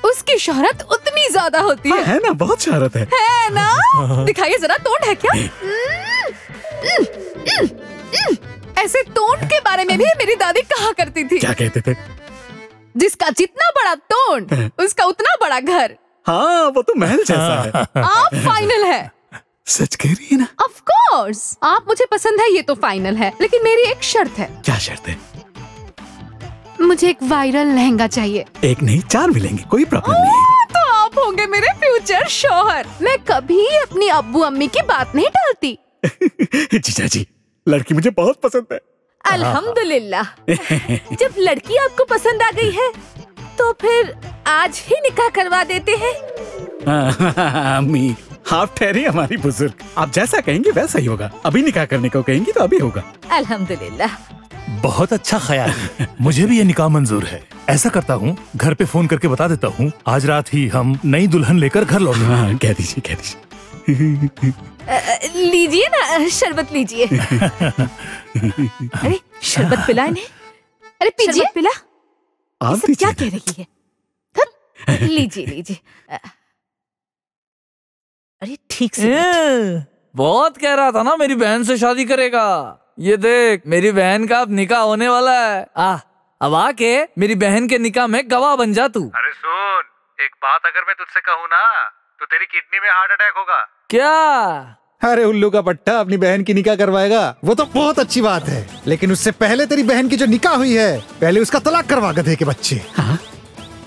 Speaker 1: उसकी शोहरत उतनी ज्यादा होती है।
Speaker 9: है ना, बहुत शोहरत है
Speaker 1: ना? दिखाइए जरा, तोंड है क्या? ऐसे तोंड के बारे में भी मेरी दादी कहा करती थी।
Speaker 9: क्या कहते थे?
Speaker 1: जिसका जितना बड़ा तोंड उसका उतना बड़ा घर।
Speaker 9: हाँ, वो तो महल जैसा है।
Speaker 1: आप फाइनल है।
Speaker 9: सच कह रही है ना?
Speaker 1: ऑफ कोर्स, आप मुझे पसंद है ये तो फाइनल है, लेकिन मेरी एक शर्त है।
Speaker 9: क्या शर्त है?
Speaker 1: मुझे एक वायरल लहंगा चाहिए।
Speaker 9: एक नहीं, 4 मिलेंगे, कोई प्रॉब्लम नहीं।
Speaker 1: तो आप होंगे मेरे फ्यूचर शौहर। मैं कभी अपनी अब्बू अम्मी की बात नहीं टालती।
Speaker 9: जीजा जी, लड़की मुझे बहुत पसंद है।
Speaker 5: अल्हम्दुलिल्लाह। जब लड़की आपको पसंद आ गई है तो फिर आज ही निकाह करवा देते हैं।
Speaker 9: अम्मी, हाफ ठहरी हमारी बुजुर्ग, आप जैसा कहेंगी वैसा ही होगा। अभी निकाह करने को कहेंगी तो अभी होगा।
Speaker 5: अल्हम्दुलिल्लाह।
Speaker 10: बहुत अच्छा ख्याल है। मुझे भी ये निकाह मंजूर है। ऐसा करता हूँ, घर पे फोन करके बता देता हूँ, आज रात ही हम नई दुल्हन लेकर घर लौटेंगे।
Speaker 9: हाँ, कह दीजिए, कह दीजिए।
Speaker 5: लीजिए ना, शरबत लीजिए। अरे शरबत पिला इन्हें। अरे पीजिए, पिला।
Speaker 9: आप
Speaker 5: सब क्या कह रही है? लीजिए लीजिए। अरे ठीक से।
Speaker 3: बहुत कह रहा था ना मेरी बहन से शादी करेगा। ये देख, मेरी बहन का अब निकाह होने वाला है। अब आके मेरी बहन के निकाह में गवाह बन जा तू।
Speaker 2: अरे सुन, एक बात अगर मैं तुझसे कहूँ ना तो तेरी किडनी में हार्ट अटैक होगा।
Speaker 3: क्या?
Speaker 2: अरे उल्लू का पट्टा अपनी बहन की निकाह करवाएगा, वो तो बहुत अच्छी बात है, लेकिन उससे पहले तेरी बहन की जो निकाह हुई है, पहले उसका तलाक करवा गधे के बच्चे।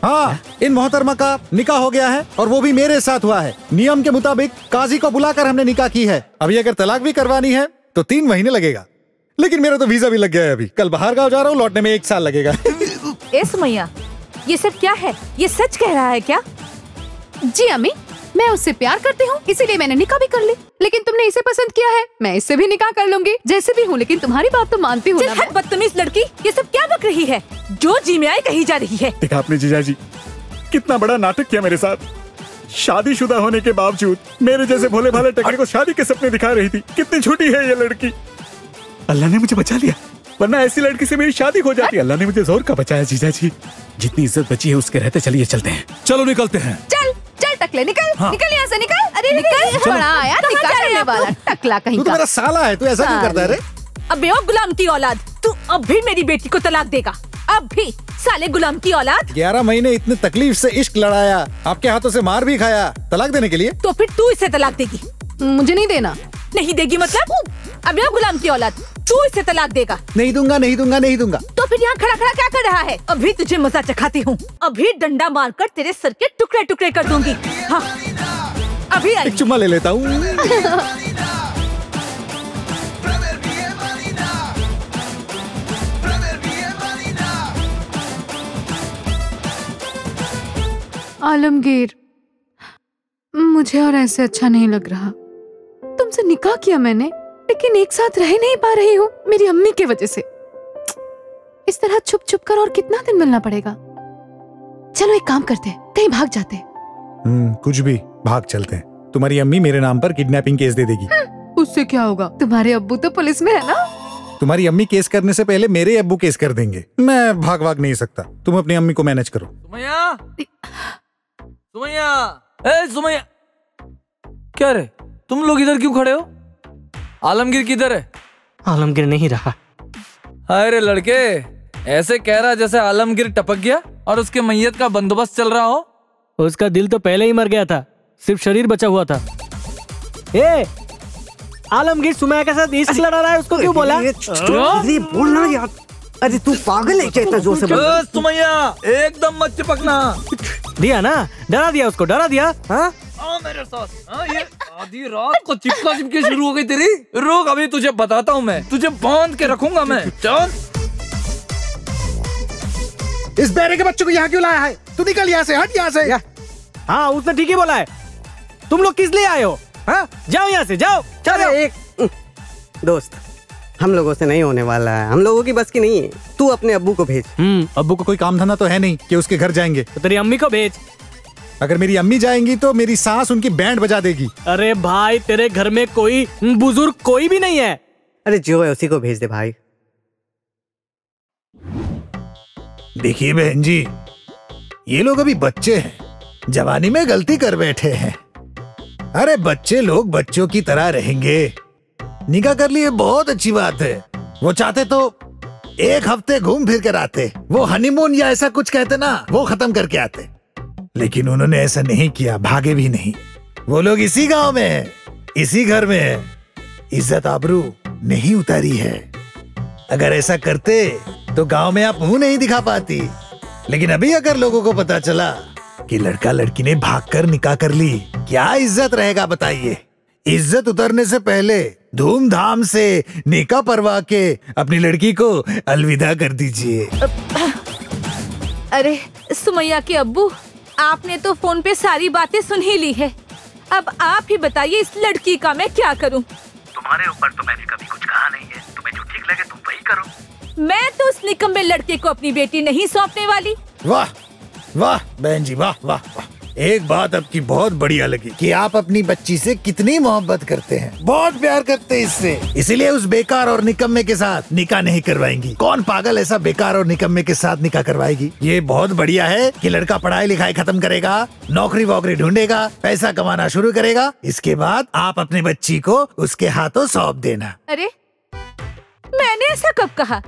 Speaker 2: हाँ, इन मोहतरमा का निकाह हो गया है और वो भी मेरे साथ हुआ है। नियम के मुताबिक काजी को बुलाकर हमने निकाह की है। अभी अगर तलाक भी करवानी है तो 3 महीने लगेगा, लेकिन मेरा तो वीजा भी लग गया है। अभी कल बाहर गाँव जा रहा हूँ, लौटने में 1 साल लगेगा।
Speaker 5: ए सुमैया, ये सब क्या है? ये सच कह रहा है क्या?
Speaker 1: जी अम्मी, मैं उससे प्यार करती हूँ, इसीलिए मैंने निकाह भी कर ली। लेकिन तुमने इसे पसंद किया है, मैं इससे भी निकाह कर लूंगी जैसे भी हूँ। लेकिन तुम्हारी बात तो मानती हूँ ना।
Speaker 5: बदतमीज लड़की, ये सब क्या बक रही है? जो जी में आए कही जा रही है।
Speaker 9: देखा आपने जीजा जी, कितना बड़ा नाटक किया मेरे साथ। शादीशुदा होने के बावजूद मेरे जैसे भोले भाले टकरे को शादी के सपने दिखा रही थी। कितनी झूठी है ये लड़की। अल्लाह ने मुझे बचा लिया, वरना ऐसी लड़की से मेरी शादी हो जाती। अल्लाह ने मुझे जोर का बचाया जीजा जी। जितनी इज्जत बची है उसके रहते चलिए चलते हैं।
Speaker 10: चलो निकलते हैं।
Speaker 1: चल चल टकले, निकल।
Speaker 10: हाँ।
Speaker 1: निकल यहाँ से, निकल। अरे निकल, बड़ा आया निकाह करने वाला टकला कहीं
Speaker 2: तू तो
Speaker 1: का।
Speaker 2: मेरा साला है, तू ऐसा क्यों करता है रे?
Speaker 5: अबे ओ गुलाम की औलाद, तू अब भी मेरी बेटी को तलाक देगा? अब भी? साले गुलाम की औलाद।
Speaker 2: 11 महीने इतने तकलीफ से इश्क लड़ाया, आपके हाथों से मार भी खाया, तलाक देने के लिए?
Speaker 5: तो फिर तू इसे तलाक देगी?
Speaker 1: मुझे नहीं देना।
Speaker 5: नहीं देगी मतलब? अबे ओ गुलाम की औलाद, तू इसे तलाक देगा?
Speaker 2: नहीं दूंगा, नहीं दूंगा, नहीं दूंगा।
Speaker 5: तो फिर यहाँ खड़ा खड़ा क्या कर रहा है? अभी तुझे मजा चखाती हूँ। अभी डंडा मारकर तेरे सर के टुकड़े टुकड़े कर दूंगी। हाँ, अभी आई।
Speaker 2: एक चुम्मा ले लेता हूँ।
Speaker 1: आलमगीर, मुझे और ऐसे अच्छा नहीं लग रहा। तुमसे निकाह किया मैंने, लेकिन एक साथ रह नहीं पा रही हूँ मेरी अम्मी की वजह से। इस तरह छुप छुप कर और कितना दिन मिलना पड़ेगा? चलो एक काम करते हैं, कहीं भाग जाते हैं।
Speaker 2: कुछ भी, भाग चलते हैं। तुम्हारी अम्मी मेरे नाम पर किडनैपिंग केस दे देगी।
Speaker 1: उससे क्या होगा? तुम्हारे अब्बू तो पुलिस में है ना।
Speaker 2: तुम्हारी अम्मी केस करने से पहले मेरे अब्बू केस कर देंगे। मैं भाग नहीं सकता, तुम अपनी अम्मी को मैनेज करो।
Speaker 3: सुमैया, सुमैया, ए सुमैया, क्या रे, तुम लोग इधर क्यों खड़े हो? आलमगीर किधर है?
Speaker 8: आलमगीर नहीं रहा।
Speaker 3: अरे लड़के, ऐसे कह रहा जैसे आलमगीर टपक गया और उसके मैयत का बंदोबस्त चल रहा हो।
Speaker 8: उसका दिल तो पहले ही मर गया था, सिर्फ शरीर बचा हुआ था। ए, आलमगीर सुमैया के साथ इश्क लड़ा रहा है, उसको क्यों बोला?
Speaker 6: बोलना यार। अरे तू पागल है क्या इतना जोर से बोल?
Speaker 3: सुमैया एकदम मत चिपकना।
Speaker 8: दिया ना, डरा दिया उसको, डरा दिया। हाँ
Speaker 3: मेरे साथ ये आधी रात को चिपका चिपकी शुरू हो गई तेरी। रुक अभी तुझे बताता हूँ, मैं तुझे बांध के रखूंगा मैं। चल
Speaker 2: इस बेरे के बच्चों को यहाँ क्यों लाया है? तू निकल यहाँ से, हट यहाँ से।
Speaker 8: हाँ उसने ठीक ही बोला है। तुम लोग किस लिए आए हो? हाँ जाओ यहाँ से, जाओ।
Speaker 6: चलो एक दोस्त, हम लोगों से नहीं होने वाला है, हम लोगों की बस की नहीं है। तू अपने अब्बू को भेज।
Speaker 2: अब्बू को कोई काम धंधा तो है नहीं कि उसके घर जाएंगे।
Speaker 8: तो तेरी अम्मी को भेज।
Speaker 2: अगर मेरी अम्मी जाएंगी तो मेरी सास उनकी बैंड बजा देगी।
Speaker 8: अरे भाई तेरे घर में कोई बुजुर्ग कोई भी नहीं है।
Speaker 6: अरे जो है उसी को भेज दे भाई।
Speaker 2: देखिए बहन जी, ये लोग अभी बच्चे हैं, जवानी में गलती कर बैठे हैं। अरे बच्चे लोग बच्चों की तरह रहेंगे। निकाह कर लिए बहुत अच्छी बात है। वो चाहते तो एक हफ्ते घूम फिर कर आते, वो हनीमून या ऐसा कुछ कहते ना, वो खत्म करके आते। लेकिन उन्होंने ऐसा नहीं किया, भागे भी नहीं। वो लोग इसी गांव में हैं, इसी घर में हैं, इज्जत आबरू नहीं उतारी है। अगर ऐसा करते तो गांव में आप मुंह नहीं दिखा पाती। लेकिन अभी अगर लोगों को पता चला कि लड़का लड़की ने भागकर निकाह कर ली, क्या इज्जत रहेगा बताइए? इज्जत उतरने से पहले धूमधाम से निकाह परवा के अपनी लड़की को अलविदा कर दीजिए।
Speaker 5: अरे सुमैया के अब्बू, आपने तो फोन पे सारी बातें सुन ही ली है। अब आप ही बताइए इस लड़की का मैं क्या करूं?
Speaker 7: तुम्हारे ऊपर तो मैंने कभी कुछ कहा नहीं है, तुम्हें जो ठीक लगे तुम वही करो।
Speaker 5: मैं तो उस निकम्मे लड़के को अपनी बेटी नहीं सौंपने वाली।
Speaker 2: वाह वाह बहन जी, वाह वाह वाह। एक बात आपकी बहुत बढ़िया लगी कि आप अपनी बच्ची से कितनी मोहब्बत करते हैं, बहुत प्यार करते हैं इससे। इसीलिए उस बेकार और निकम्मे के साथ निकाह नहीं करवाएंगी। कौन पागल ऐसा बेकार और निकम्मे के साथ निकाह करवाएगी? ये बहुत बढ़िया है कि लड़का पढ़ाई लिखाई खत्म करेगा, नौकरी वोकरी ढूंढेगा, पैसा कमाना शुरू करेगा। इसके बाद आप अपनी बच्ची को उसके हाथों सौंप देना।
Speaker 5: अरे मैंने ऐसा कब कहा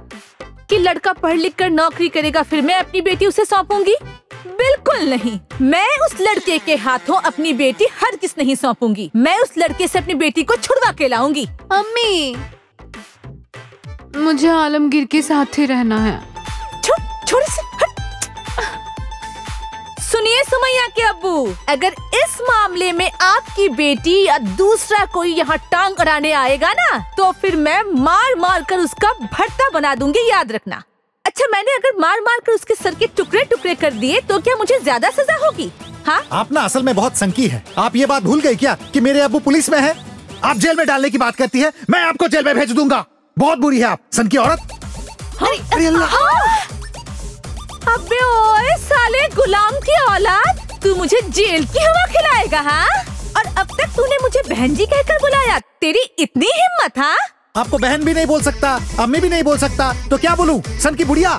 Speaker 5: कि लड़का पढ़ लिख कर नौकरी करेगा फिर मैं अपनी बेटी उसे सौंपूंगी? बिल्कुल नहीं। मैं उस लड़के के हाथों अपनी बेटी हरगिज़ नहीं सौंपूंगी। मैं उस लड़के से अपनी बेटी को छुड़वा के लाऊंगी।
Speaker 1: अम्मी, मुझे आलमगीर के साथ ही रहना है।
Speaker 5: छोड़ इसे, हट। सुनिए सुमैया के अब्बू, अगर इस मामले में आपकी बेटी या दूसरा कोई यहाँ टांग अड़ाने आएगा ना, तो फिर मैं मार मार कर उसका भर्ता बना दूंगी, याद रखना। अच्छा, मैंने अगर मार मार कर उसके सर के टुकड़े टुकड़े कर दिए तो क्या मुझे ज्यादा सजा होगी? हाँ,
Speaker 2: आप ना असल में बहुत संकी है। आप ये बात भूल गई क्या कि मेरे अब्बू पुलिस में है? आप जेल में डालने की बात करती है, मैं आपको जेल में भेज दूंगा। बहुत बुरी है आप, संकी औरत।
Speaker 5: अरे अल्लाह! अबे ओए साले गुलाम की औलाद, तू मुझे जेल की हवा खिलाएगा? हाँ, और अब तक तूने मुझे बहन जी कहकर बुलाया, तेरी इतनी हिम्मत? हाँ,
Speaker 2: आपको बहन भी नहीं बोल सकता, अम्मी भी नहीं बोल सकता, तो क्या बोलूं? सन की बुढ़िया।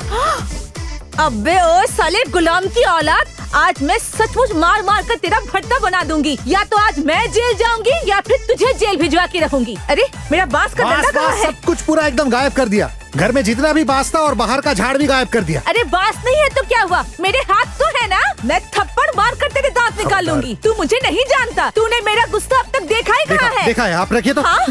Speaker 5: अबे ओ साले गुलाम की औलाद, आज मैं सचमुच मार मार कर तेरा भट्टा बना दूंगी। या तो आज मैं जेल जाऊंगी या फिर तुझे जेल भिजवा के रखूंगी। अरे मेरा बांस का डंडा कहाँ है?
Speaker 2: सब कुछ पूरा एकदम गायब कर दिया। घर में जितना भी बांस था और बाहर का झाड़ भी गायब कर दिया।
Speaker 5: अरे बांस नहीं है तो क्या हुआ? मेरे हाथ तो है ना, मैं थप्पड़ मार कर तेरे दांत निकाल लूंगी। तू मुझे नहीं जानता, तूने मेरा गुस्सा अब तक देखा ही कहाँ है?
Speaker 2: देखा है, आप रखिए तो।
Speaker 5: हाँ?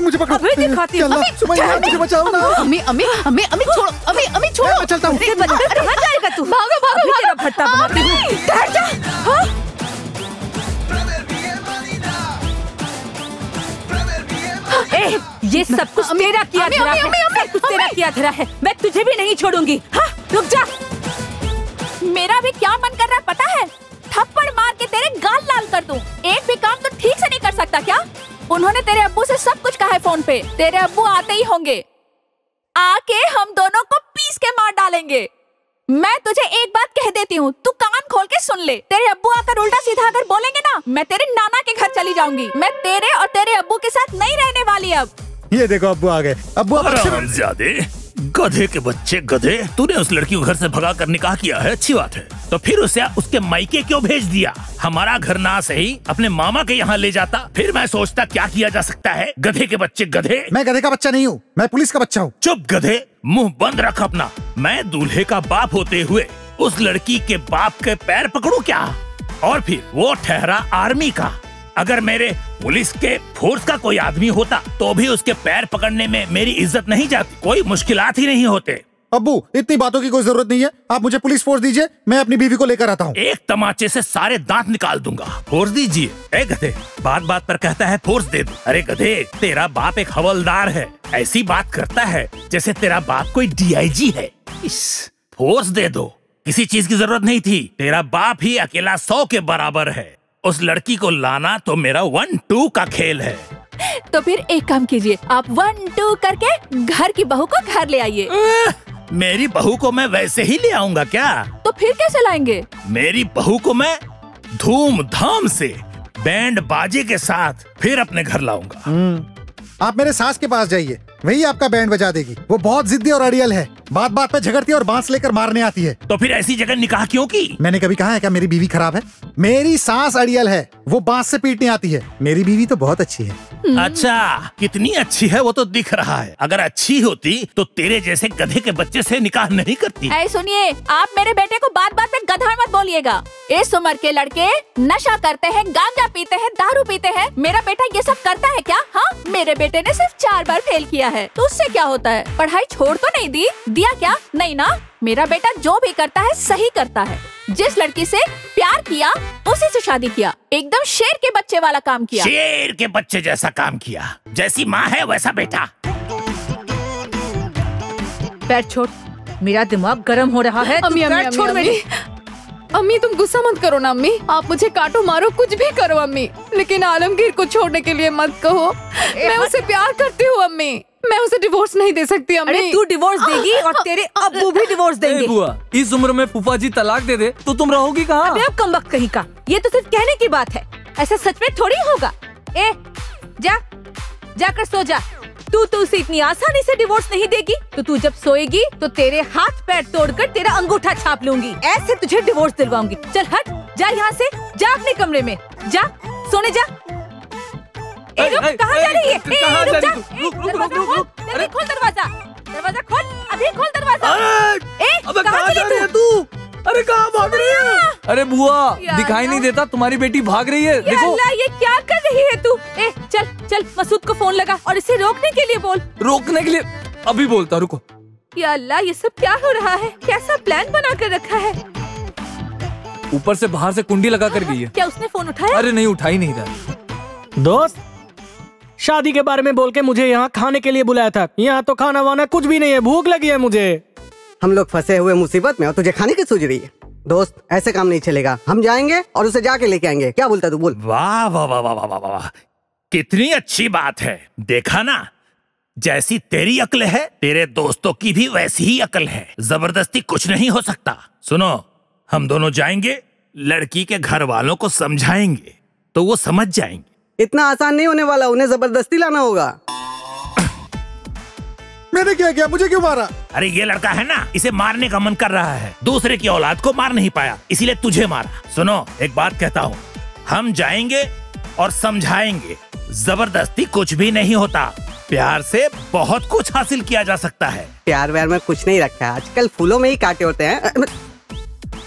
Speaker 2: मुझे पकड़ो,
Speaker 5: अभी दिखाती हूँ।
Speaker 2: मुझे बचाओ ना।
Speaker 1: अम्मी छोड़ो, अम्मी छोड़ो।
Speaker 2: मैं चलता हूँ।
Speaker 5: कहाँ जाएगा तू?
Speaker 1: भागो भागो
Speaker 5: तेरा भट्टा बनाती हूँ। ठहर जा। हाँ? ये सब कुछ तेरा किया धरा है, सब कुछ तेरा किया धरा है। मैं तुझे भी नहीं छोड़ूंगी। हाँ, रुक जा।
Speaker 11: मेरा भी क्या मन कर रहा है पता है? थप्पड़ मार के तेरे गाल लाल कर दूं। एक भी काम तो ठीक से नहीं कर सकता क्या? उन्होंने तेरे अब्बू से सब कुछ कहा है फोन पे। तेरे अब्बू आते ही होंगे, आके हम दोनों को पीस के मार डालेंगे। मैं तुझे एक बात कह देती हूँ, तू कान खोल के सुन ले। तेरे अब्बू आकर उल्टा सीधा अगर बोलेंगे ना, मैं तेरे नाना के घर चली जाऊंगी। मैं तेरे और तेरे अब्बू के साथ नहीं रहने वाली अब।
Speaker 2: ये देखो अब्बू आ गए। अब्बू
Speaker 10: हरामजादे, गधे के बच्चे गधे, तूने उस लड़की को घर से भगा कर निकाह किया है, अच्छी बात है। तो फिर उसे उसके मायके क्यों भेज दिया? हमारा घर ना सही अपने मामा के यहाँ ले जाता, फिर मैं सोचता क्या किया जा सकता है। गधे के बच्चे गधे।
Speaker 2: मैं गधे का बच्चा नहीं हूँ, मैं पुलिस का बच्चा हूँ।
Speaker 10: चुप गधे, मुंह बंद रख अपना। मैं दूल्हे का बाप होते हुए उस लड़की के बाप के पैर पकड़ूं क्या? और फिर वो ठहरा आर्मी का। अगर मेरे पुलिस के फोर्स का कोई आदमी होता तो भी उसके पैर पकड़ने में मेरी इज्जत नहीं जाती, कोई मुश्किलात ही नहीं होते।
Speaker 2: अब्बू इतनी बातों की कोई जरूरत नहीं है, आप मुझे पुलिस फोर्स दीजिए, मैं अपनी बीवी को लेकर आता हूँ।
Speaker 10: एक तमाचे से सारे दांत निकाल दूंगा। फोर्स दीजिए। ए गधे, बात बात पर कहता है फोर्स दे दो। अरे गधे, तेरा बाप एक हवलदार है, ऐसी बात करता है जैसे तेरा बाप कोई DIG है। फोर्स दे दो, किसी चीज की जरूरत नहीं थी, तेरा बाप ही अकेला 100 के बराबर है। उस लड़की को लाना तो मेरा 1-2 का खेल है।
Speaker 11: तो फिर एक काम कीजिए, आप 1-2 करके घर की बहू को घर ले आइए।
Speaker 10: मेरी बहू को मैं वैसे ही ले आऊंगा क्या?
Speaker 11: तो फिर कैसे लाएंगे?
Speaker 10: मेरी बहू को मैं धूमधाम से बैंड बाजे के साथ फिर अपने घर लाऊंगा।
Speaker 2: आप मेरे सास के पास जाइए, वही आपका बैंड बजा देगी। वो बहुत जिद्दी और अड़ियल है, बात बात पे झगड़ती है और बांस लेकर मारने आती है।
Speaker 10: तो फिर ऐसी जगह निकाह क्यों की?
Speaker 2: मैंने कभी कहा है क्या मेरी बीवी खराब है? मेरी सास अड़ियल है, वो बांस से पीटने आती है। मेरी बीवी तो बहुत अच्छी है।
Speaker 10: अच्छा, कितनी अच्छी है वो तो दिख रहा है। अगर अच्छी होती तो तेरे जैसे गधे के बच्चे से निकाह नहीं करती।
Speaker 11: ऐ सुनिए, आप मेरे बेटे को बात बात में गधा मत बोलिएगा। इस उम्र के लड़के नशा करते हैं, गांजा पीते हैं, दारू पीते हैं। मेरा बेटा ये सब करता है क्या? हाँ, मेरे बेटे ने सिर्फ 4 बार फेल किया है, तो उससे क्या होता है? पढ़ाई छोड़ तो नहीं दिया क्या? नहीं ना, मेरा बेटा जो भी करता है सही करता है। जिस लड़की से प्यार किया उसी से शादी किया, एकदम शेर के बच्चे वाला काम किया।
Speaker 10: शेर के बच्चे जैसा काम किया, जैसी माँ है वैसा बेटा।
Speaker 5: पैर छोड़, मेरा दिमाग गर्म हो रहा है।
Speaker 1: अम्मी,
Speaker 5: पैर छोड़ मेरी।
Speaker 1: अम्मी तुम गुस्सा मत करो ना अम्मी, आप मुझे काटो मारो कुछ भी करो अम्मी, लेकिन आलमगीर को छोड़ने के लिए मत कहो। मैं उसे प्यार करती हूँ अम्मी, मैं उसे डिवोर्स नहीं दे सकती अम्मी।
Speaker 5: अरे तू डिवोर्स देगी और तेरे अब्बू भी डिवोर्स देंगे।
Speaker 3: बुआ, इस उम्र में फूफा जी तलाक दे दे तो तुम रहोगी कहाँ?
Speaker 5: अबे अब कमबख्त कहीं का, ये तो सिर्फ कहने की बात है, ऐसा सच में थोड़ी होगा। ए जाकर सो जा। तू उसे इतनी आसानी से डिवोर्स नहीं देगी, तो तू जब सोएगी तो तेरे हाथ पैर तोड़कर तेरा अंगूठा छाप लूंगी, ऐसे तुझे डिवोर्स दिलवाऊंगी। चल हट, जा यहाँ से, जा अपने कमरे में, जा सोने जा। कहाँ जा रही है? जल्दी खोल दरवाजा, दरवाजा खोल, अभी खोल दरवाजा।
Speaker 3: कहाँ जा रही है तू? अरे कहाँ भाग रही है? अरे बुआ, दिखाई नहीं देता तुम्हारी बेटी भाग रही है, देखो।
Speaker 5: अल्लाह, ये क्या कर रही है तू? चल मसूद को फोन लगा और इसे रोकने के लिए बोल।
Speaker 3: रोकने के लिए? अभी बोलता, रुको।
Speaker 5: या अल्लाह, ये सब क्या हो रहा है? कैसा प्लान बना कर रखा है?
Speaker 3: ऊपर से बाहर से कुंडी लगा कर गई है।
Speaker 5: क्या उसने फोन उठाया?
Speaker 3: अरे नहीं, उठा ही नहीं रहा।
Speaker 8: दोस्त, शादी के बारे में बोल के मुझे यहाँ खाने के लिए बुलाया था, यहाँ तो खाना वाना कुछ भी नहीं है, भूख लगी है मुझे।
Speaker 6: हम लोग फंसे हुए मुसीबत में और तुझे खाने की सूझ रही है? दोस्त, ऐसे काम नहीं चलेगा, हम जाएंगे और उसे जाके लेके आएंगे। क्या बोलता तू? बोल।
Speaker 10: वाह वाह वाह वाह वाह वाह, कितनी अच्छी बात है। देखा ना, जैसी तेरी अक्ल है तेरे दोस्तों की भी वैसी ही अक्ल है। जबरदस्ती कुछ नहीं हो सकता। सुनो, हम दोनों जाएंगे, लड़की के घर वालों को समझाएंगे तो वो समझ जाएंगे।
Speaker 6: इतना आसान नहीं होने वाला, उन्हें जबरदस्ती लाना होगा।
Speaker 2: मैंने क्या किया? मुझे क्यों मारा?
Speaker 10: अरे ये लड़का है ना, इसे मारने का मन कर रहा है, दूसरे की औलाद को मार नहीं पाया, इसीलिए तुझे मारा। सुनो, एक बात कहता हूँ, हम जाएंगे और समझाएंगे, जबरदस्ती कुछ भी नहीं होता, प्यार से बहुत कुछ हासिल किया जा सकता है।
Speaker 6: प्यार व्यार में कुछ नहीं रखा है, आजकल फूलों में ही कांटे होते हैं।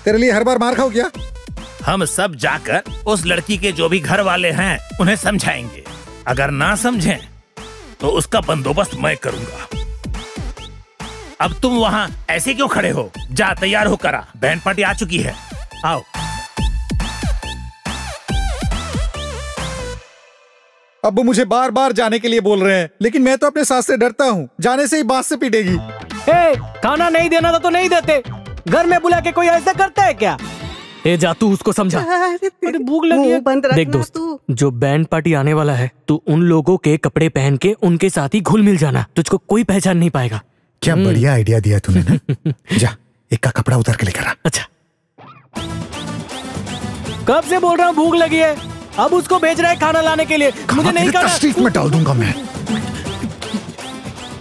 Speaker 2: तेरे लिए हर बार मार खाओ क्या?
Speaker 10: हम सब जाकर उस लड़की के जो भी घर वाले हैं उन्हें समझाएंगे, अगर ना समझें तो उसका बंदोबस्त मैं करूंगा। अब तुम वहाँ ऐसे क्यों खड़े हो? जा, तैयार हो करा, बैंड पार्टी आ चुकी है, आओ।
Speaker 2: अब्बू मुझे बार बार जाने के लिए बोल रहे हैं, लेकिन मैं तो अपने सास से डरता हूँ, जाने से ही बांस से पीटेगी।
Speaker 8: खाना नहीं देना था तो नहीं देते, घर में बुला के कोई ऐसा करता है क्या? ए जा, तू उसको समझा। अरे भूख लगी है। देख दोस्त, जो बैंड पार्टी आने वाला है, तू उन लोगों के कपड़े पहन के उनके साथ ही घुल मिल जाना, तुझको कोई पहचान नहीं पाएगा।
Speaker 2: क्या बढ़िया आइडिया दिया तूने ना। जा, एक का कपड़ा उतार के लेकर आ।
Speaker 8: अच्छा, कब से बोल रहा हूँ भूख लगी है, अब उसको भेज रहा है खाना लाने के लिए। मुझे नहीं करना।
Speaker 2: तशरीफ में डाल दूंगा मैं,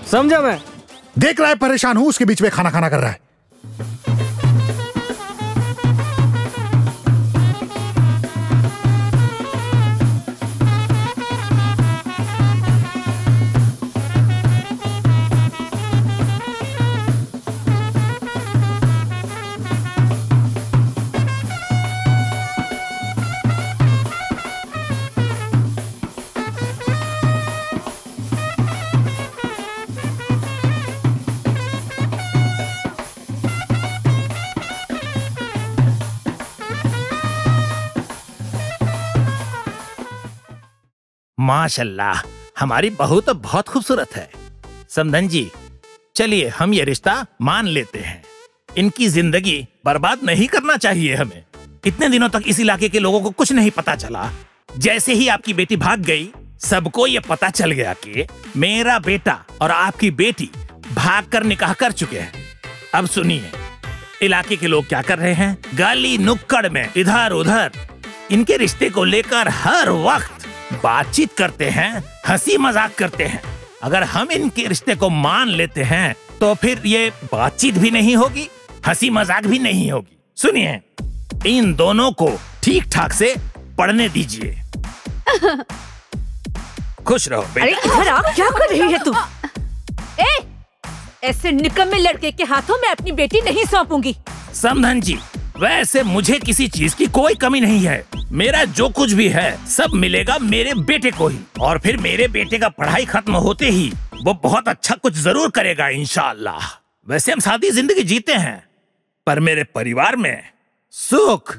Speaker 8: समझा? मैं
Speaker 2: देख रहा है परेशान हूँ, उसके बीच में खाना खाना कर रहा है।
Speaker 10: माशाल्लाह, हमारी बहू तो बहुत खूबसूरत है। समधन जी, चलिए हम ये रिश्ता मान लेते हैं। इनकी जिंदगी बर्बाद नहीं करना चाहिए हमें। इतने दिनों तक इस इलाके के लोगों को कुछ नहीं पता चला। जैसे ही आपकी बेटी भाग गई, सबको ये पता चल गया कि मेरा बेटा और आपकी बेटी भागकर निकाह कर चुके हैं। अब सुनिए, इलाके के लोग क्या कर रहे हैं, गली नुक्कड़ में इधर उधर इनके रिश्ते को लेकर हर वक्त बातचीत करते हैं, हंसी मजाक करते हैं। अगर हम इनके रिश्ते को मान लेते हैं तो फिर ये बातचीत भी नहीं होगी, हंसी मजाक भी नहीं होगी। सुनिए, इन दोनों को ठीक ठाक से पढ़ने दीजिए। खुश रहो बेटा।
Speaker 5: अरे इधर आ, क्या कर रही है तू? ऐसे निकम्मे लड़के के हाथों में अपनी बेटी नहीं सौंपूंगी।
Speaker 10: समधन जी, वैसे मुझे किसी चीज की कोई कमी नहीं है। मेरा जो कुछ भी है सब मिलेगा मेरे बेटे को ही। और फिर मेरे बेटे का पढ़ाई खत्म होते ही वो बहुत अच्छा कुछ जरूर करेगा इंशाअल्लाह। वैसे हम सादी जिंदगी जीते हैं, पर मेरे परिवार में सुख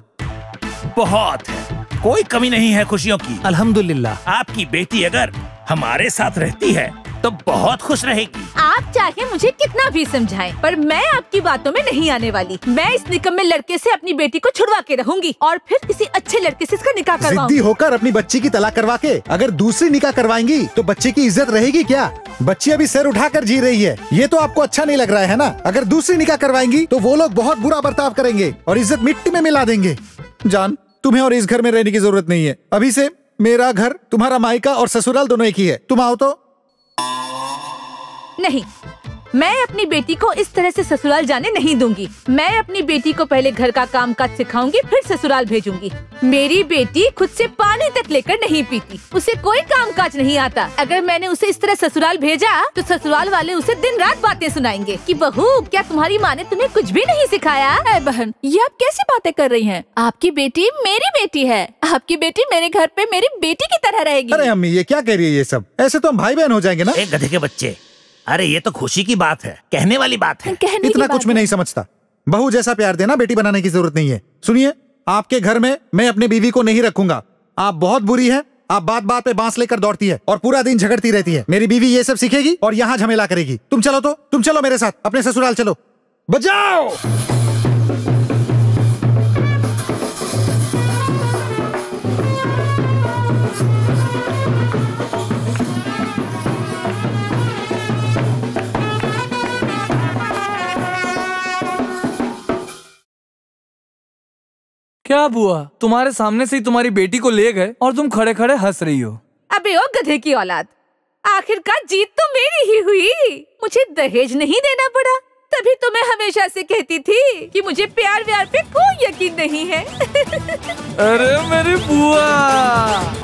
Speaker 10: बहुत है, कोई कमी नहीं है खुशियों की।
Speaker 2: अल्हम्दुलिल्लाह।
Speaker 10: आपकी बेटी अगर हमारे साथ रहती है तो बहुत खुश रहेगी।
Speaker 5: आप चाहे मुझे कितना भी समझाएं, पर मैं आपकी बातों में नहीं आने वाली। मैं इस निकम्मे लड़के से अपनी बेटी को छुड़वा के रहूंगी और फिर किसी अच्छे लड़के से इसका निकाह करवाऊंगी।
Speaker 2: जिद्दी होकर अपनी बच्ची की तलाक करवा के अगर दूसरी निकाह करवाएंगी तो बच्चे की इज्जत रहेगी क्या? बच्ची अभी सिर उठाकर जी रही है, ये तो आपको अच्छा नहीं लग रहा है ना? अगर दूसरी निकाह करवाएंगी तो वो लोग बहुत बुरा बर्ताव करेंगे और इज्जत मिट्टी में मिला देंगे। जान, तुम्हें और इस घर में रहने की जरूरत नहीं है। अभी से मेरा घर, तुम्हारा मायका और ससुराल दोनों एक ही है। तुम आओ तो।
Speaker 5: नहीं, मैं अपनी बेटी को इस तरह से ससुराल जाने नहीं दूंगी। मैं अपनी बेटी को पहले घर का काम काज सिखाऊंगी, फिर ससुराल भेजूंगी। मेरी बेटी खुद से पानी तक लेकर नहीं पीती, उसे कोई काम काज नहीं आता। अगर मैंने उसे इस तरह ससुराल भेजा तो ससुराल वाले उसे दिन रात बातें सुनाएंगे कि बहू, क्या तुम्हारी माँ ने तुम्हें कुछ भी नहीं सिखाया?
Speaker 11: अरे बहन, ये आप कैसी बातें कर रही हैं? आपकी बेटी मेरी बेटी है। आपकी बेटी मेरे घर पे मेरी बेटी की तरह रहेगी।
Speaker 2: अरे अम्मी, ये क्या कह रही है ये सब? ऐसे तो हम भाई बहन हो जाएंगे ना।
Speaker 10: एक गधे के बच्चे, अरे ये तो खुशी की बात है, कहने वाली बात है।
Speaker 2: इतना कुछ मैं नहीं समझता। बहू जैसा प्यार देना बेटी बनाने की जरूरत नहीं है। सुनिए, आपके घर में मैं अपनी बीवी को नहीं रखूंगा। आप बहुत बुरी है, आप बात बात पे बांस लेकर दौड़ती है और पूरा दिन झगड़ती रहती है। मेरी बीवी ये सब सीखेगी और यहाँ झमेला करेगी। तुम चलो मेरे साथ, अपने ससुराल चलो। बजाओ।
Speaker 3: क्या बुआ, तुम्हारे सामने से ही तुम्हारी बेटी को ले गए और तुम खड़े खड़े हंस रही हो।
Speaker 5: अबे ओ गधे की औलाद, आखिरकार जीत तो मेरी ही हुई। मुझे दहेज नहीं देना पड़ा, तभी तो मैं हमेशा से कहती थी कि मुझे प्यार व्यार पे कोई यकीन नहीं है।
Speaker 3: अरे मेरी बुआ।